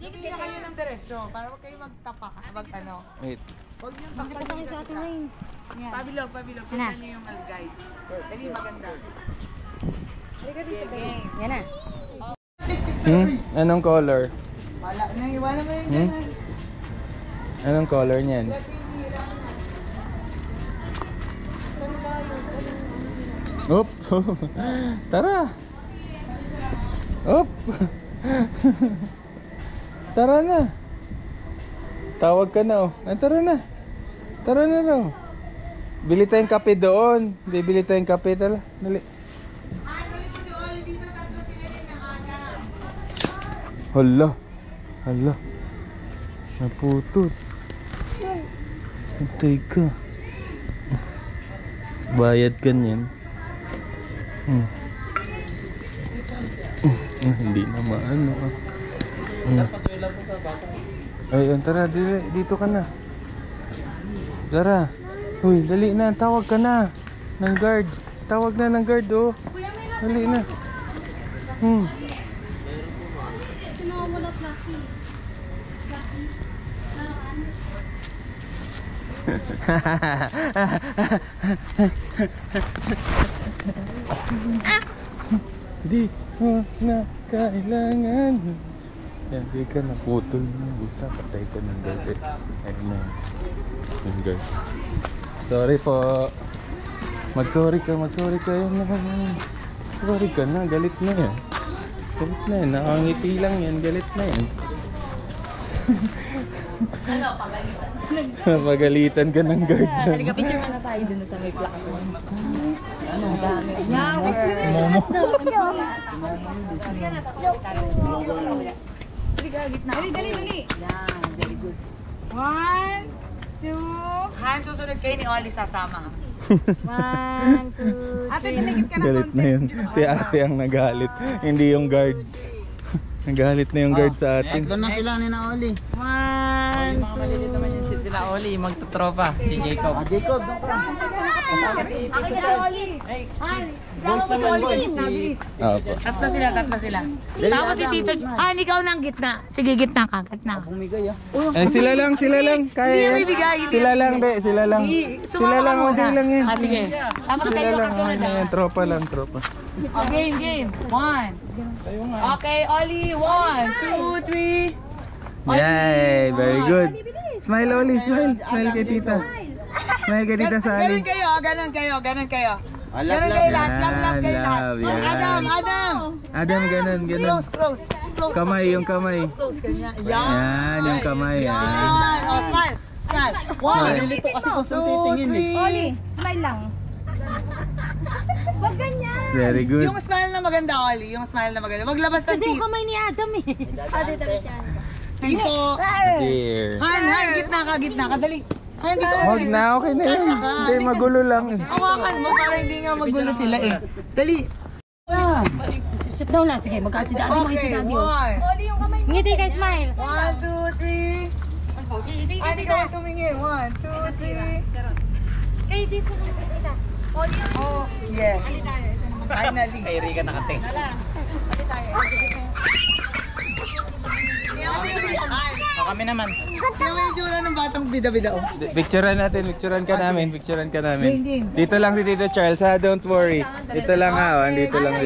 Hindi na kayo ng diretsyo para huwag kayo magtapak. Wait. Huwag niyong takpan yung isa't isa. Pabilog. Tignan niyo yung algay. Dali, maganda. Sige, game. Yan na. Anong color? Wala mo yun dyan. Anong color niyan? Oop! Tara! Oop! Tara na! Tawag ka na, oh. Tara na! Tara na raw! Bili tayong kape doon. Bibili tayong kape. Tala. Dali. Hala. Naputol. Hintay ka. Bayad ka niyan. Hindi na maano. Ayun, tara, dito ka na. Tara. Uy, dali na, tawag ka na ng guard. Tawag na ng guard, oh. Dali na. Di mo na kailangan. Yan, di ka naputol na. Isa, patay ka ng guard. Ayun na. Yung guard. Sorry po. Mag-sorry ka. Yun na. Sorry ka na, galit na yan. Galit na yan, nakangiti lang yan, galit na yan. Ano, pagalitan? Pagalitan ka ng guard. Halika, picture mo na tayo dun sa may platform. Ano, dami. Momo. Dali. Yan, very good. 1, 2. Han, susunod kayo ni Oli sasama. 1, 2, 3. Ate, tumigit ka na Galit na yun. Si ate ang nagalit, hindi yung guard. Nagalit na yung guard sa atin. Doon na sila ni na Oli. 1, 2. naman yung sila Oli, magtutropa. Si Jacob. Jacob, doon ka. Akin na Oli. Han, sama mo si Oli sa gitna, bilis. Opo. Tatlo sila. Tapos si Tito, ikaw na ang gitna. Sige, gitna ka, gitna. Bumigay ah. Eh, sila lang. Kaya Hindi yan. may bigay. Sila lang, be. Sila lang. Sila lang, hindi lang yan. Sige. Tapos Sila kayo lang, kasunod ano yan. Tropa lang, tropa. Game. 1. Okay, Oli. 1, 2, 3. Yay! Very good. Smile, Oli. Smile. Smile kay tita. Smile kay tita sa Ali. Ganon kayo. Ganon kayo Yan, lahat. Love kayo lahat. love, yan. Adam. Adam, ganun. Close. Kamay, yung kamay. Close, ganyan. Yan, yung kamay. Yan. Oh, smile. Smile. Nilito kasi kung saan titingin eh. Oli, smile lang. Wag ganyan. Very good. Yung smile na maganda, Oli. Yung smile na maganda. Wag labas ng Kasi yung teeth. kamay ni Adam eh. Sige po. Dear. Han, gitna ka. Dali. Han, dito ka. Huwag na, okay na yun. Hindi, magulo lang. Hawakan mo para hindi nga magulo sila eh. Dali. Sit down lang. Sige, magkatsi daddy. Okay, 1. Ngiti kay smile. 1, 2, 3. Hindi ka tumingin. 1, 2, 3. Kayo din sa kita. Oh, yes. Finally. Kay Rika nakating. O kami naman. Kaya may itsura ng batang bida-bida oh. Picturean ka namin. Game. Dito lang si Tito Charles ha, don't worry. Dito lang ha, dito lang.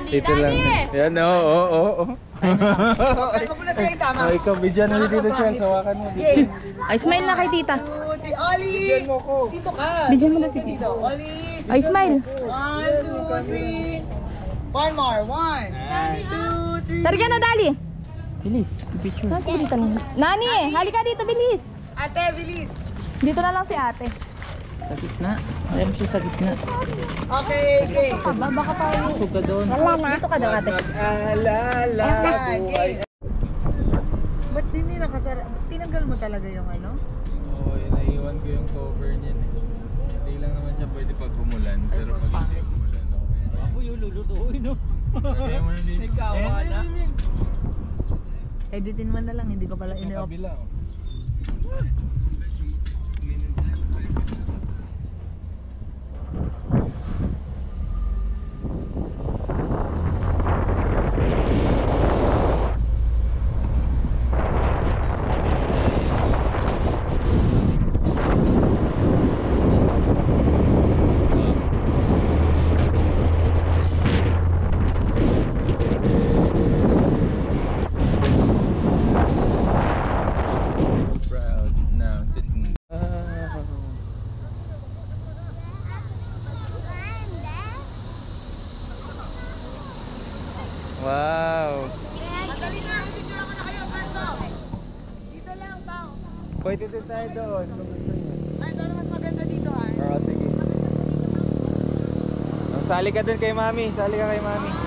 Dito lang. Yan, oo. Huwag mo na sila isama. Oh, ikaw, bidyan mo si Tito Charles, hawakan mo. Game. Ay, smile na kay tita. 2, 3. Oli! Mo ko. Dito ka. Bidyan mo na si Dito. Oli! Ay, smile. 1, 2, 3. One more. 1, 2, 3. Tari ka na, Dali. Bilis, picture. Nasa dito lang. Nani, halika dito, bilis. Ate, bilis. Dito na lang si ate. Sa gitna. Ayaw mo siya sa gitna. Okay. Baka pa yung... Suga doon. Dito ka daw, ate. Mag-alala. Okay. Ba't din nakasara? Tinanggal mo talaga yung ano? Oo, naiwan ko yung cover niyan eh. Hindi lang naman siya pwede pag umulan, pero pag hindi umulan. Ako yung lulutuin no. Kaya mo na din. Nagkawa na. Editin mo na lang, hindi ko pala in-off. Kabila oh. Proud now sitting. Wow. Madali na, dito lang na kayo, Pasto. Dito lang, tao. Pwede din tayo doon. Kung gusto niyo. Ay, pero mas maganda dito ha. Oo, sige. Sali ka dun kay Mami. Sali ka kay Mami. Dito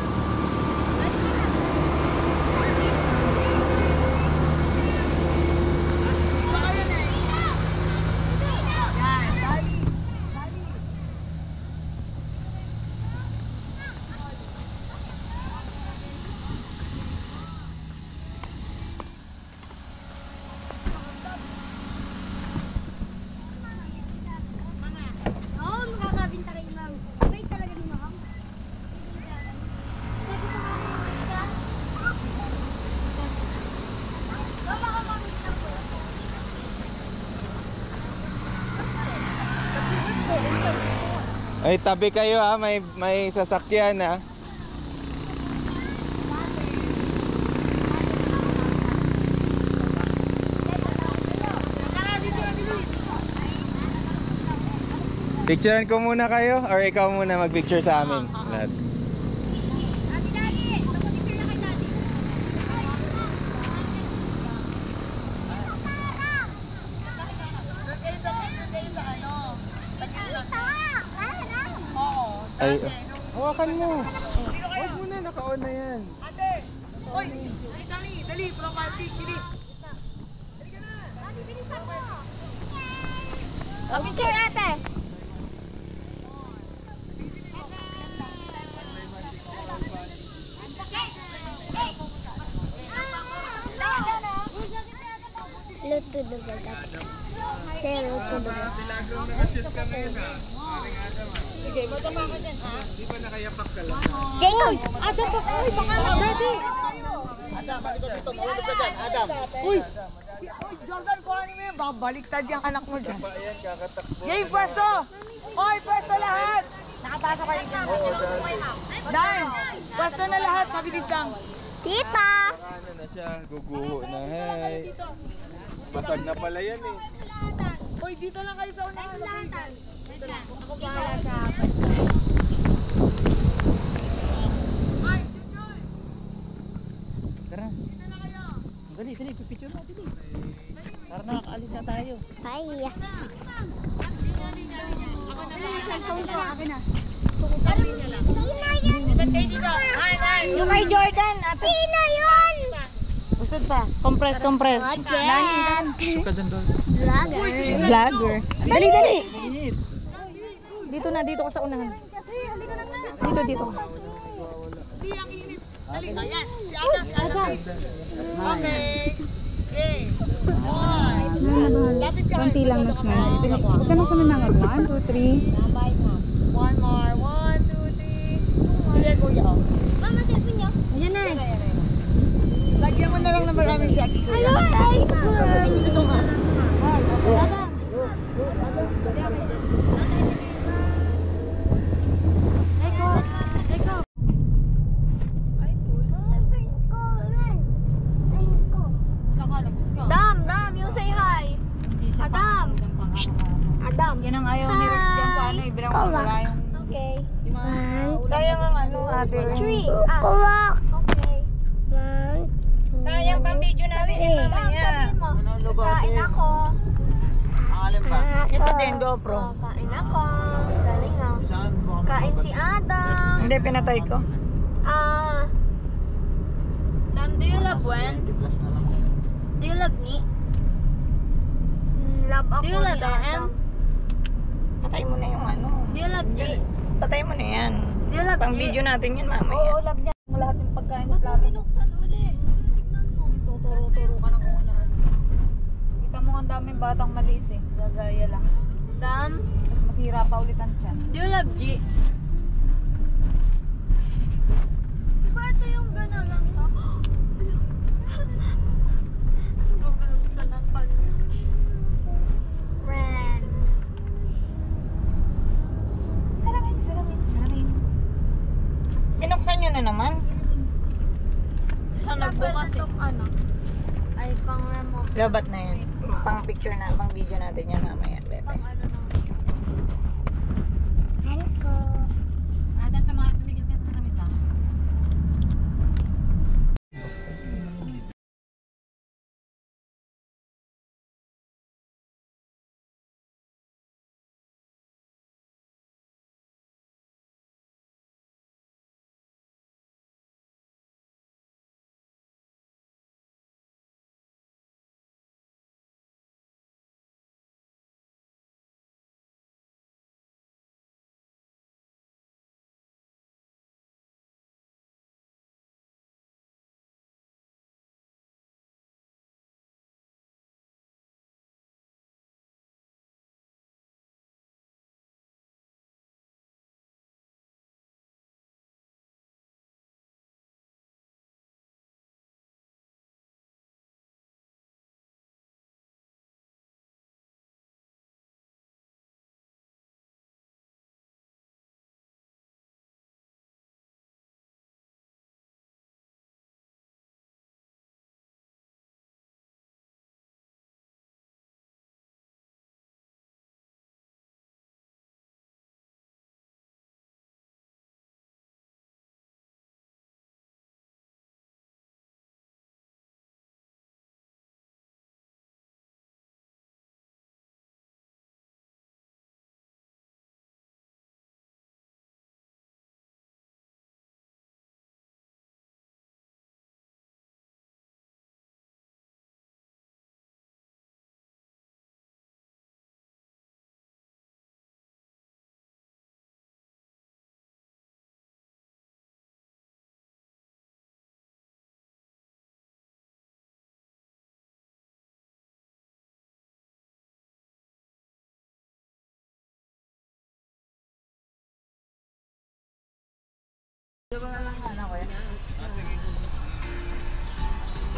kayo na eh. Ay, tabi kayo ha, may sasakyan ha. Picturean ko muna kayo or ikaw muna mag-picture sa amin? Lahat. Ay, hawakan mo. Huwag mo na, naka-on na yan. Ate! Hoy! Dali, dali! Profile pic, bilis! Dali ka na! Ate, bilis ako! Picture ate. Luto dugo dati. Saya luto dugo. Bilagrong nakashoot ka ngayon ha. Sige, matama ka dyan, ha? Di ba nakayapak ka lang? Jacob! Adam, ay, pangalan. Daddy! Adam, malikot dito. Mahulog ka dyan. Adam! Uy! Uy, Jordan, kuhanin mo yan. Babaliktad yung anak mo dyan. Ayan, kakatakbo. Yay, pwesto! Oy, pwesto lahat! Nakapasok ka rin dyan. Dan! Pwesto na lahat. Mabilis lang. Tita! Ano na siya, guguho na. Hey. Basag na pala yan eh. Uy, dito lang kayo sa unahan. Ako bahala sa Ay, Junior! Tara. Dito na kayo. Dali, picture natin eh. Para nakakaalis na tayo. Bye. Linya. Ako na ba? Cellphone ko. Akin na. Linya lang. Sino yan? Ba't kayo dito? Ay, ay! Yung kay Jordan, ate. Sino yun? Usod pa. Compress. Again. Suka dyan doon. Vlogger. Vlogger. Dali, dali. Dito ka sa unahan. Dito. Di, ang init. Dali, ayan. Si Adam, Okay. Okay. One. Lapit ka. Konti lang na smile. Huwag ka na sa manangan. 1, 2, 3. One more. 1, 2, 3. Sige, kuya. Mama, cellphone niyo. Ayan na. Lagyan mo na lang ng maraming shots, kuya. Dito nga. Dam, you say hi. Adam. Adam. Yan ang ayaw ni Rex dyan sa ano. Ibilang mo wala yung... Okay. Sayang ang ano, ate. 3. O'clock. Okay. 1, 2, Sayang pang video namin eh, mamaya. Kain ako. Alin ba? Ito din, GoPro. Kain ako. Galing na. Kain si Adam. Hindi, pinatay ko. Dam, do you love Gwen? Do you love me? Love ako. Do you love M? Patay mo na yung ano. Do you love G? Patay mo na yan. Do you love Pang G? video natin yun mamaya. Oo, love niya. Lahat yung pagkain ng plato. Binuksan uli. Tignan mo. Tuturo-turo ka ng kung ano. Kita mo ang daming batang maliit eh. Gagaya lang. Dam, Mas masira pa ulit ang tiyan. do you love G? Diba ito yung gano'n lang to? Friend. Salamin. Binuksan nyo na naman. Siya nagbukas eh. Ano? Ay, pang remove. Labat na yan. Pang picture na, pang video natin yan mamaya. Bebe. Pang ano na.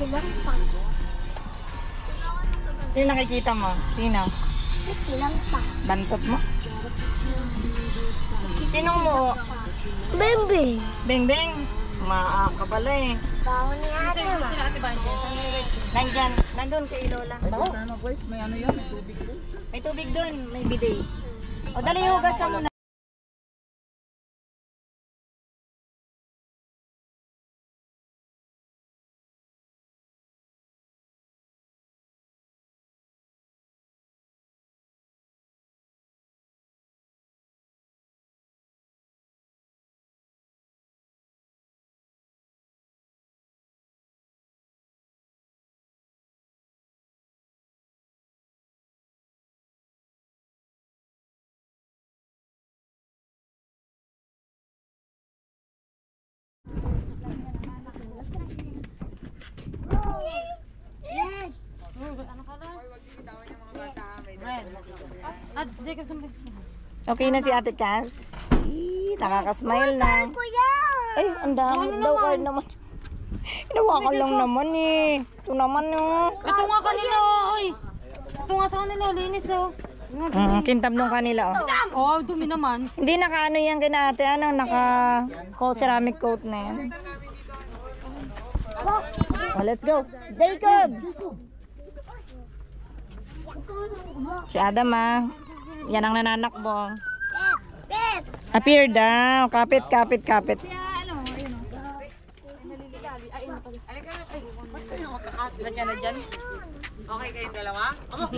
Ilang pa. Sino nakikita mo? Sino? Ilang pa. Bantot mo? Sinong mo? Baby. Beng Beng. Maaka pala eh. Baon ni ate ma. Nandyan. Nandun kay Lola. May ano yun? May tubig doon. May tubig doon. May bidet. O dali, hugas ka muna. Okay na si Ate Cass. Nakakasmile na. Ay, ang dami daw card naman. Hinawakan lang naman eh. Ito naman oh. Ito nga kanila, oy. Ito nga sa kanila, linis oh. Kintab nung kanila oh. Oh, dumi naman. Hindi naka ano yan kina ate, ano, naka ceramic coat na yan. Oh, let's go. Jacob! Si Adam ah. Yan ang nananakbo. Appear daw. Kapit, kapit, kapit. Ba't ka na dyan? Okay kayong dalawa? Oh,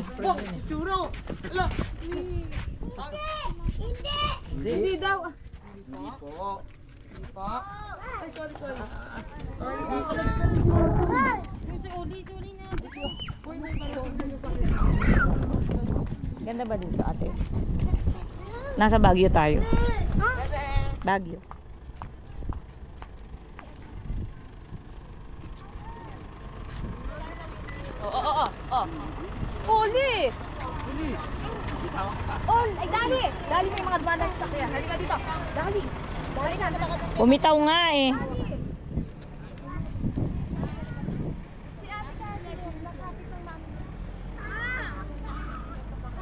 churo! Ala! Hindi daw. Hindi po. Hindi po. Ay, sorry, sorry. Si Uli na. Ganda ba dito ate? Nasa Baguio tayo. Baguio. Uli! Oh, ay dali! Dali may mga dumanan sa sakya. Halika dito. Dali! Dali na. Bumitaw nga eh.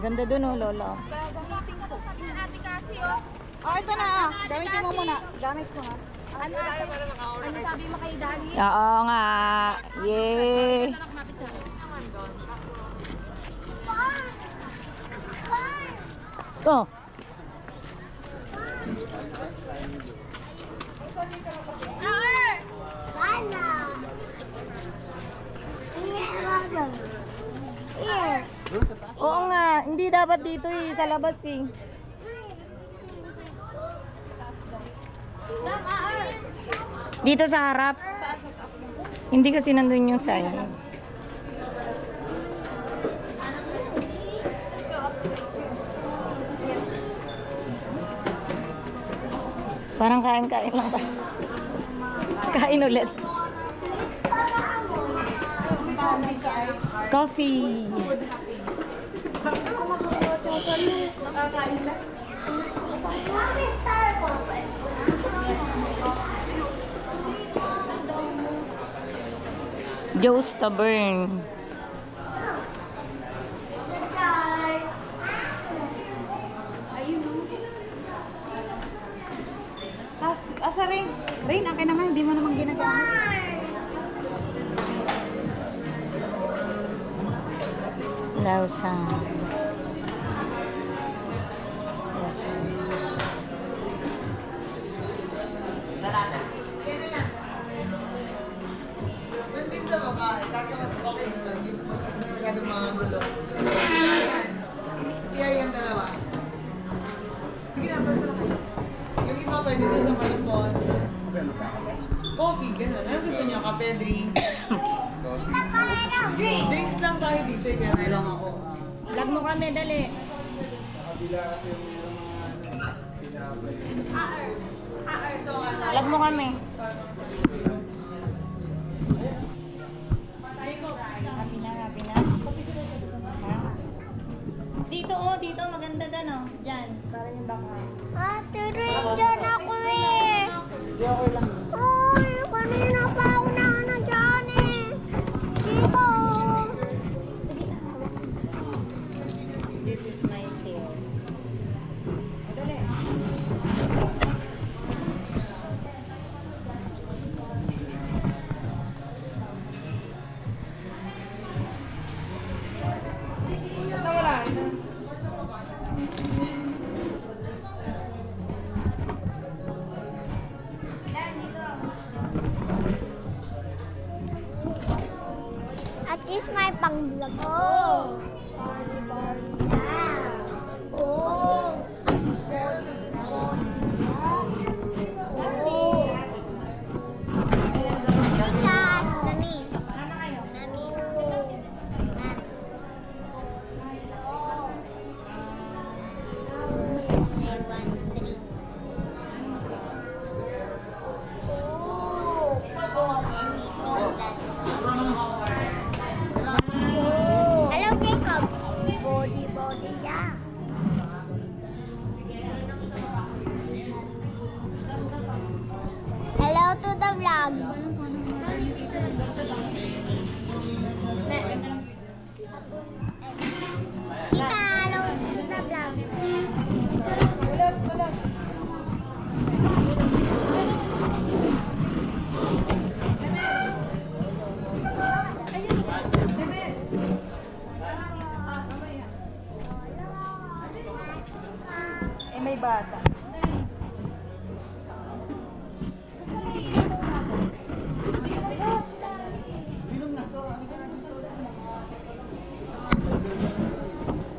Ganda dun oh, Lola. Oh, ito na. Gamitin mo muna. Gamit ko ha. Ano sabi mo kay Dali? Oo nga. Yay! Oh. Oo nga, hindi dapat dito eh, sa labas eh. Dito sa harap. Hindi kasi nandun yung sign. Parang kain-kain lang tayo. Kain ulit. Coffee. Joe's Tavern. Asa rin? Rain, akin naman. Hindi mo naman ginagamit. Lausan. Sa babae, kaso mas okay dito, hindi mo masyadong mga gulo. Siya yung dalawa. Sige na, basta na kayo. Yung iba pwede din sa malapot. Coffee, gano'n. Anong gusto niyo? Kape, drink? Drinks lang tayo dito, kaya kailang ako. Lag mo kami, dali. Lag mo kami. Happy na. Dito oh, dito maganda dan oh. Diyan, para yung baka. Ate Ray, dyan ako eh. Hindi okay lang. Ay, kanina pa ako na dyan eh. is my pang-vlog. Oh! Oh! Tikas! Nami! Nami! Hello, Jacob. Body, yeah. Hello to the vlog. Kita, hello to the vlog. May bata.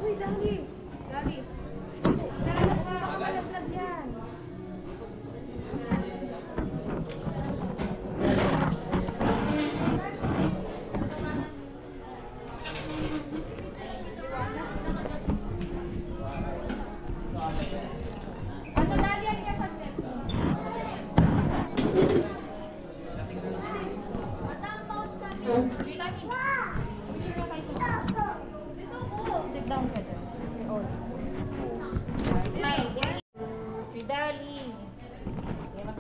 Uy, Dali! Dali! Magalaglag yan. Ano, Dali? Ano ka saglit? Sit down ka dyan. Smile. Dali.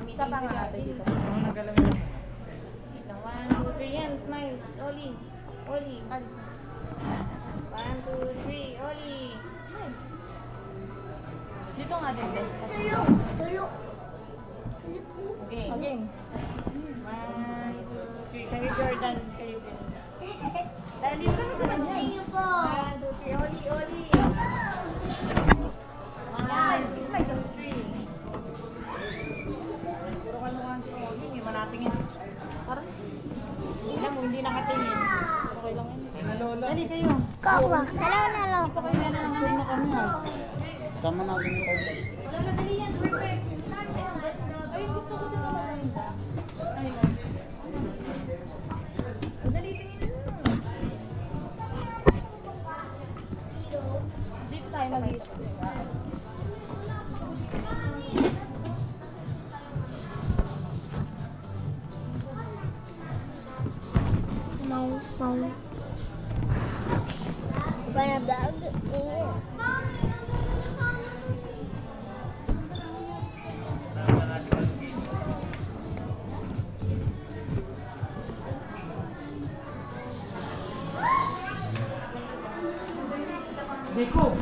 Isa pa nga ate dito. Wait lang. 1, 2, 3. Yan, smile. Oli. Oli. Alis mo. 1, 2, 3. Oli. Smile. Dito nga din. Tulog. Okay. Okay. 1, 2, 3. Kayo Jordan. Kayo din. Dali ka na ka na. Ayun po. 1, 2, 3. Oli. Oli. 1, smile. 2, 3. Puro ka naman si Oli. Hindi man natingin. Parang. Alam mo, hindi nakatingin. Okay lang yun. Dali kayo. Kawa. Hello na lang. Ito kayo na lang. Sure na kami ha. Tama natin yung card. Wala na, dali yan. Perfect. Ay, gusto ko din naman. Ay, dali, tingin na. Dito tayo mag-isip. Mau. Banyak banget. Jacob.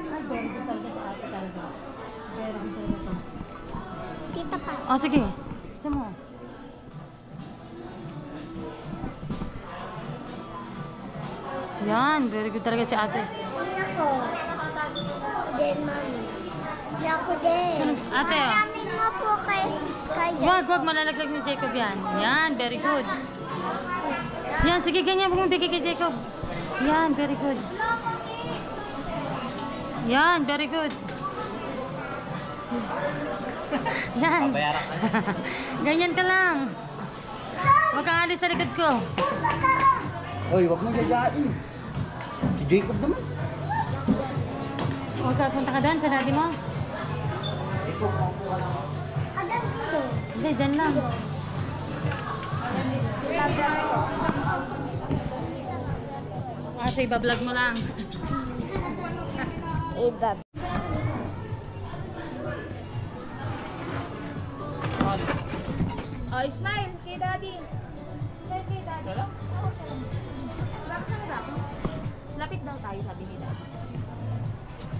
Ay, very good talaga sa ate talaga. Very good talaga. Tita pa. Oh, sige. Gusto mo. Yan, very good talaga si ate. Ako. Then, mami. Ako din. Ate, oh. Maraming nga po kaya. Wag, malalaglag ni Jacob yan. Yan, very good. Yan, sige, ganyan. Huwag mo bigay kay Jacob. Yan, very good. Yan, very good. Yan. Ganyan ka lang. Huwag kang alis sa likod ko. Oy, wag mo gagain. Si Jacob naman. Huwag ka, punta ka doon sa daddy mo. Adam dito. Hindi, dyan lang. Kasi ibablog mo lang. Ibab. Oh, smile kay daddy. Smile kay daddy. Lapit daw tayo, sabi ni daddy.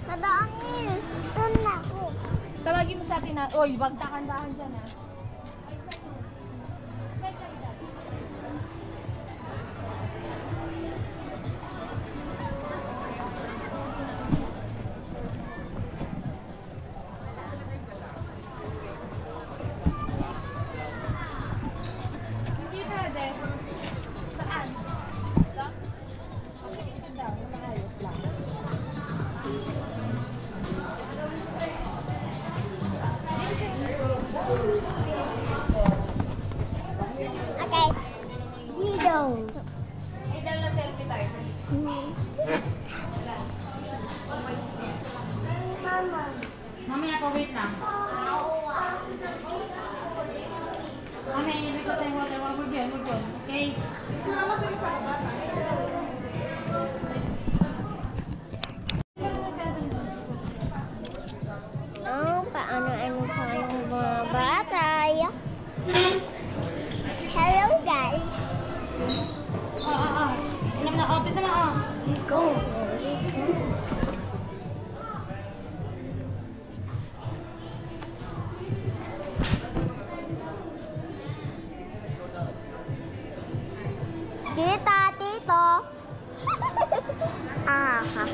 Nadaangin. Doon na ako. Tawagin mo sa atin na, oy, wag takandahan dyan ha. Smile kay daddy. Mamaya po, wait lang. Mamaya, ibig ko tayong water. Huwag yun. Okay? Paano tayong mga batay? Hello guys! Inom na, bisa na, Go! Tito! Ha.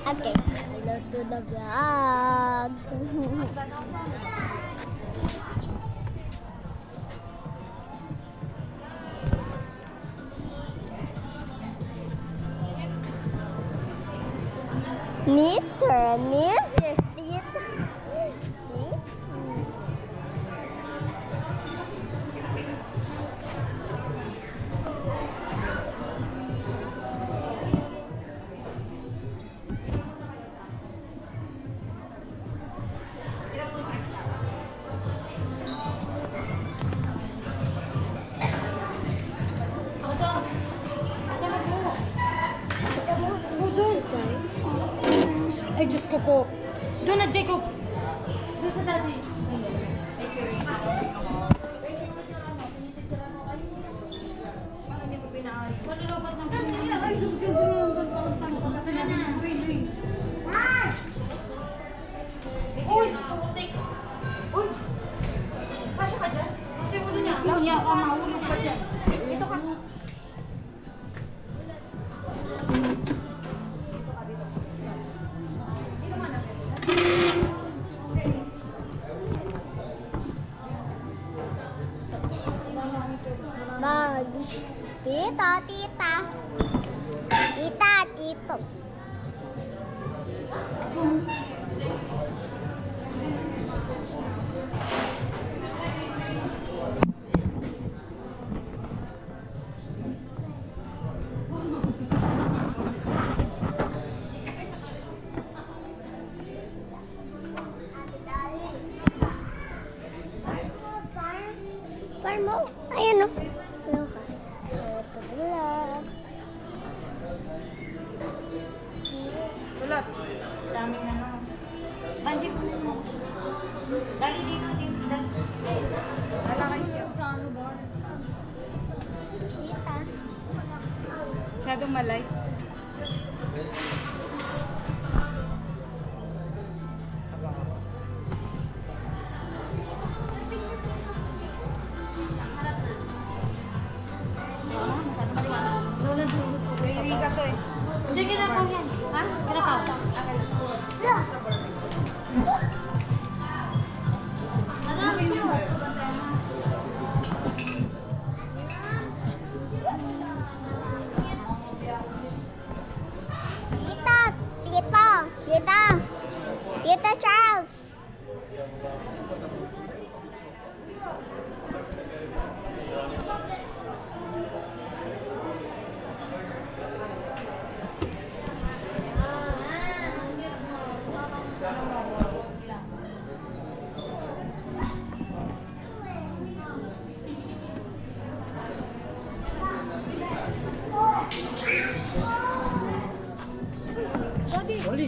Okay, hello to the vlog. Mrs. Tita. Ay, Diyos ko po. Doon na, Jacob. Doon sa daddy. Uy! Putik! Uy! Pasya ka dyan? Kasi ulo niya. Langya ka, mahulog ka dyan. Dito ka. Tito. Farm mo. Ayan o. Hello ka. Ito vlog. Ulap. Daming ano. Banji ko mo. Dali dito. Wala kayo sa ano ba? Tita. Masyadong malay. Baby ka to eh. Hindi, kinapaw yan. Ha? Kinapaw. Tita Charles. Oli.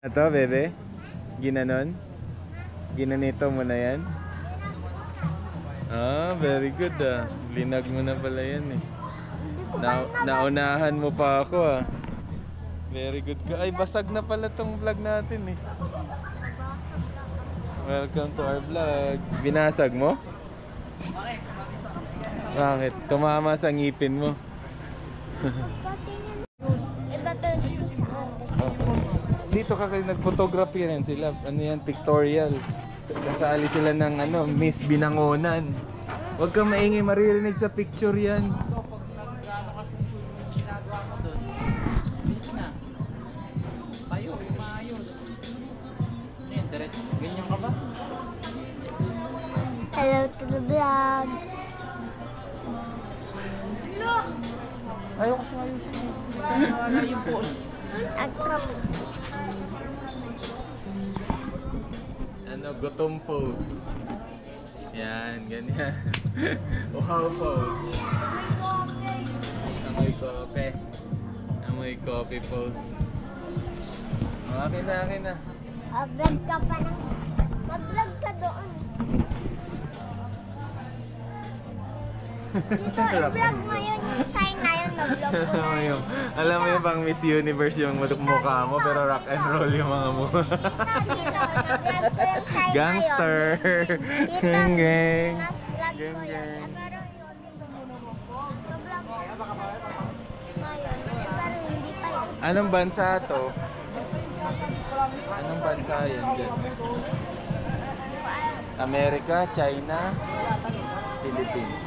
Ito, bebe? Ginanon? Ginanito mo na yan? Ah, very good ah. Linag mo na pala yan eh. Naunahan mo pa ako ah. Very good ka. Ay, basag na pala tong vlog natin eh. Welcome to our vlog. Binasag mo? Bakit? Tumama sa ngipin mo. Dito ka kayo nag-photography rin sila. Ano yan? Pictorial. Kasali sila ng ano, Miss Binangonan. Huwag kang maingay, maririnig sa picture yan. Ganyan ka ba? Hello to the vlog. Ayoko sa ayun. Wala yung post. Akrap. Ano, gutom pose. Yan, ganyan. Wow pose. Amoy kope. Amoy kope pose. Akin na. Vlog ka pa ng... Mag-vlog ka doon. Dito, i-vlog mo yun. Yung sign na yun, mag-vlog ko na yun. Alam mo yung pang Miss Universe yung mukha mo, pero rock and roll yung mga mukha. Dito, nag-vlog ko yung sign Gangster! na yun. Gang gang! Nag-vlog ko Gang yun. gang! Pero yun, mag-vlog ko yung ngayon. Pero hindi pa yun. Anong bansa to? Anong bansa yan dyan? Amerika, China, Philippines.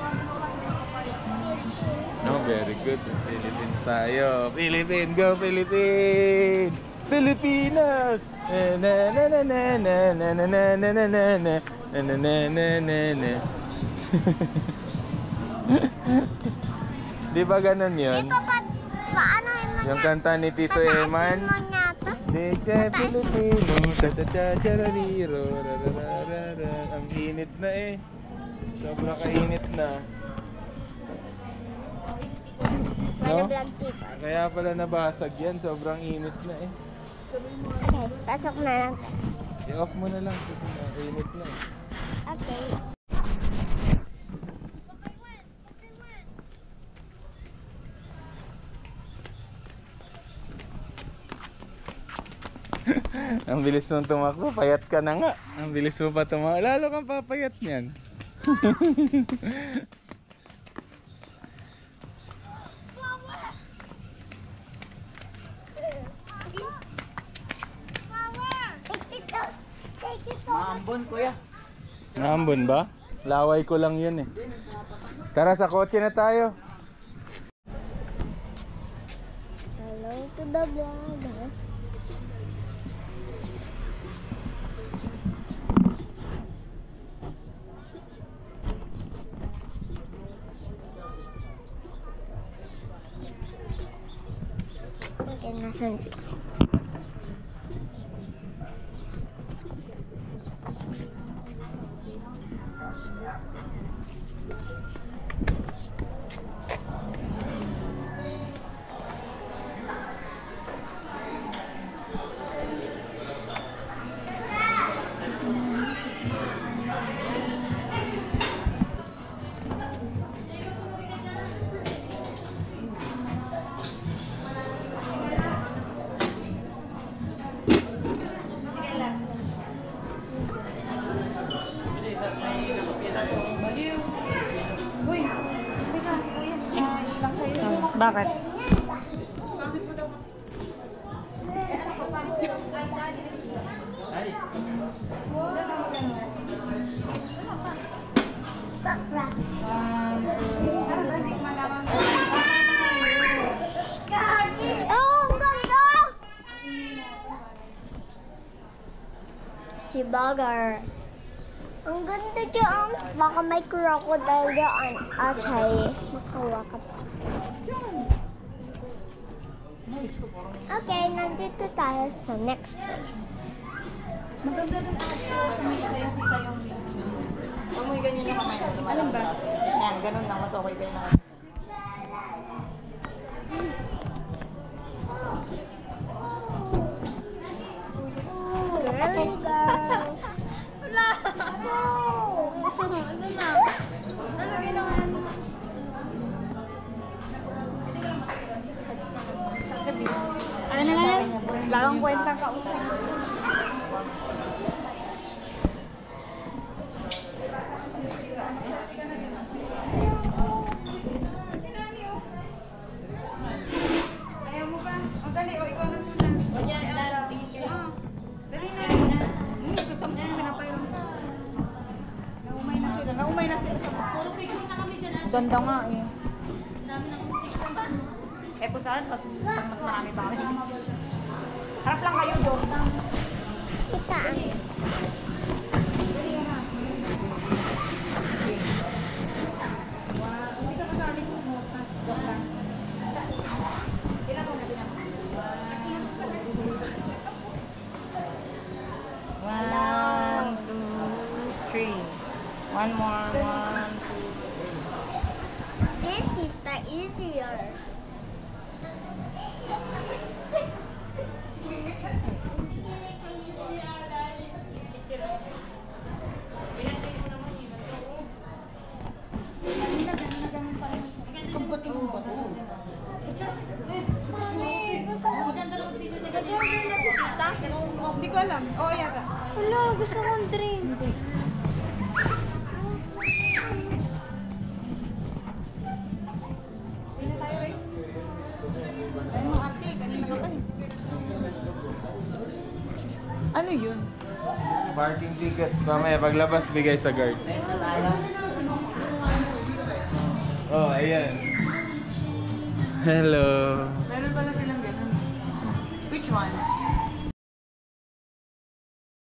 No, very good. Philippines tayo. Philippines, go Philippines! Pilipinas! Na na na na na na na na na na na na na na na na na. Di ba ganun yun? Dito pa, paano Yung kanta ni Tito Eman. mo niya to? Deche Filipino, ta-ta-cha-charariro, ra-ra-ra-ra-ra. Ang init na eh. Sobrang kainit na. No? Vlog tito. Kaya pala nabasag yan, sobrang init na eh. Okay, pasok na lang. I-off mo na lang kasi init na eh. Okay. Ang bilis mong tumakbo, payat ka na nga. Ang bilis mo pa tumakbo, lalo kang papayat niyan. Maambon, kuya. Naambon ba? Laway ko lang yun eh. Tara, sa kotse na tayo. Hello to the vloggers. Okay, nasan siya? Bakit? Oh, ang ganda! Si Bagger. Ang ganda dyan. Baka may crocodile dyan. Achay. Makawa ka pa. Okay, nandito tayo sa next place. Maganda dun ate. Sayang-sayang. Huwag mo ganyan yung kamay mo. Alam ba? Yan, ganun lang. Mas okay kayo naman. Really, girls? Wala! Ano na? Ano ginawa mo? Ano na Walang kwentang kausap. Ayaw mo ba? O dali, o ikaw na muna. Dali na. Gutom ko pinapayo. Naumay na sila sa Ganda nga eh. Eh po saan, mas marami pa kami. Harap lang kayo doon. Kita. One, two, three. One more, one, two. This is the easier. Hindi ko alam. Oo, yata. Hello, gusto kong drink. Pina tayo eh. Ay mo ate, kanina ka pa eh. Ano yun? Parking tickets. Mamaya paglabas bigay sa guard. Oh, ayan. Hello. Meron pala silang ganun. Which one?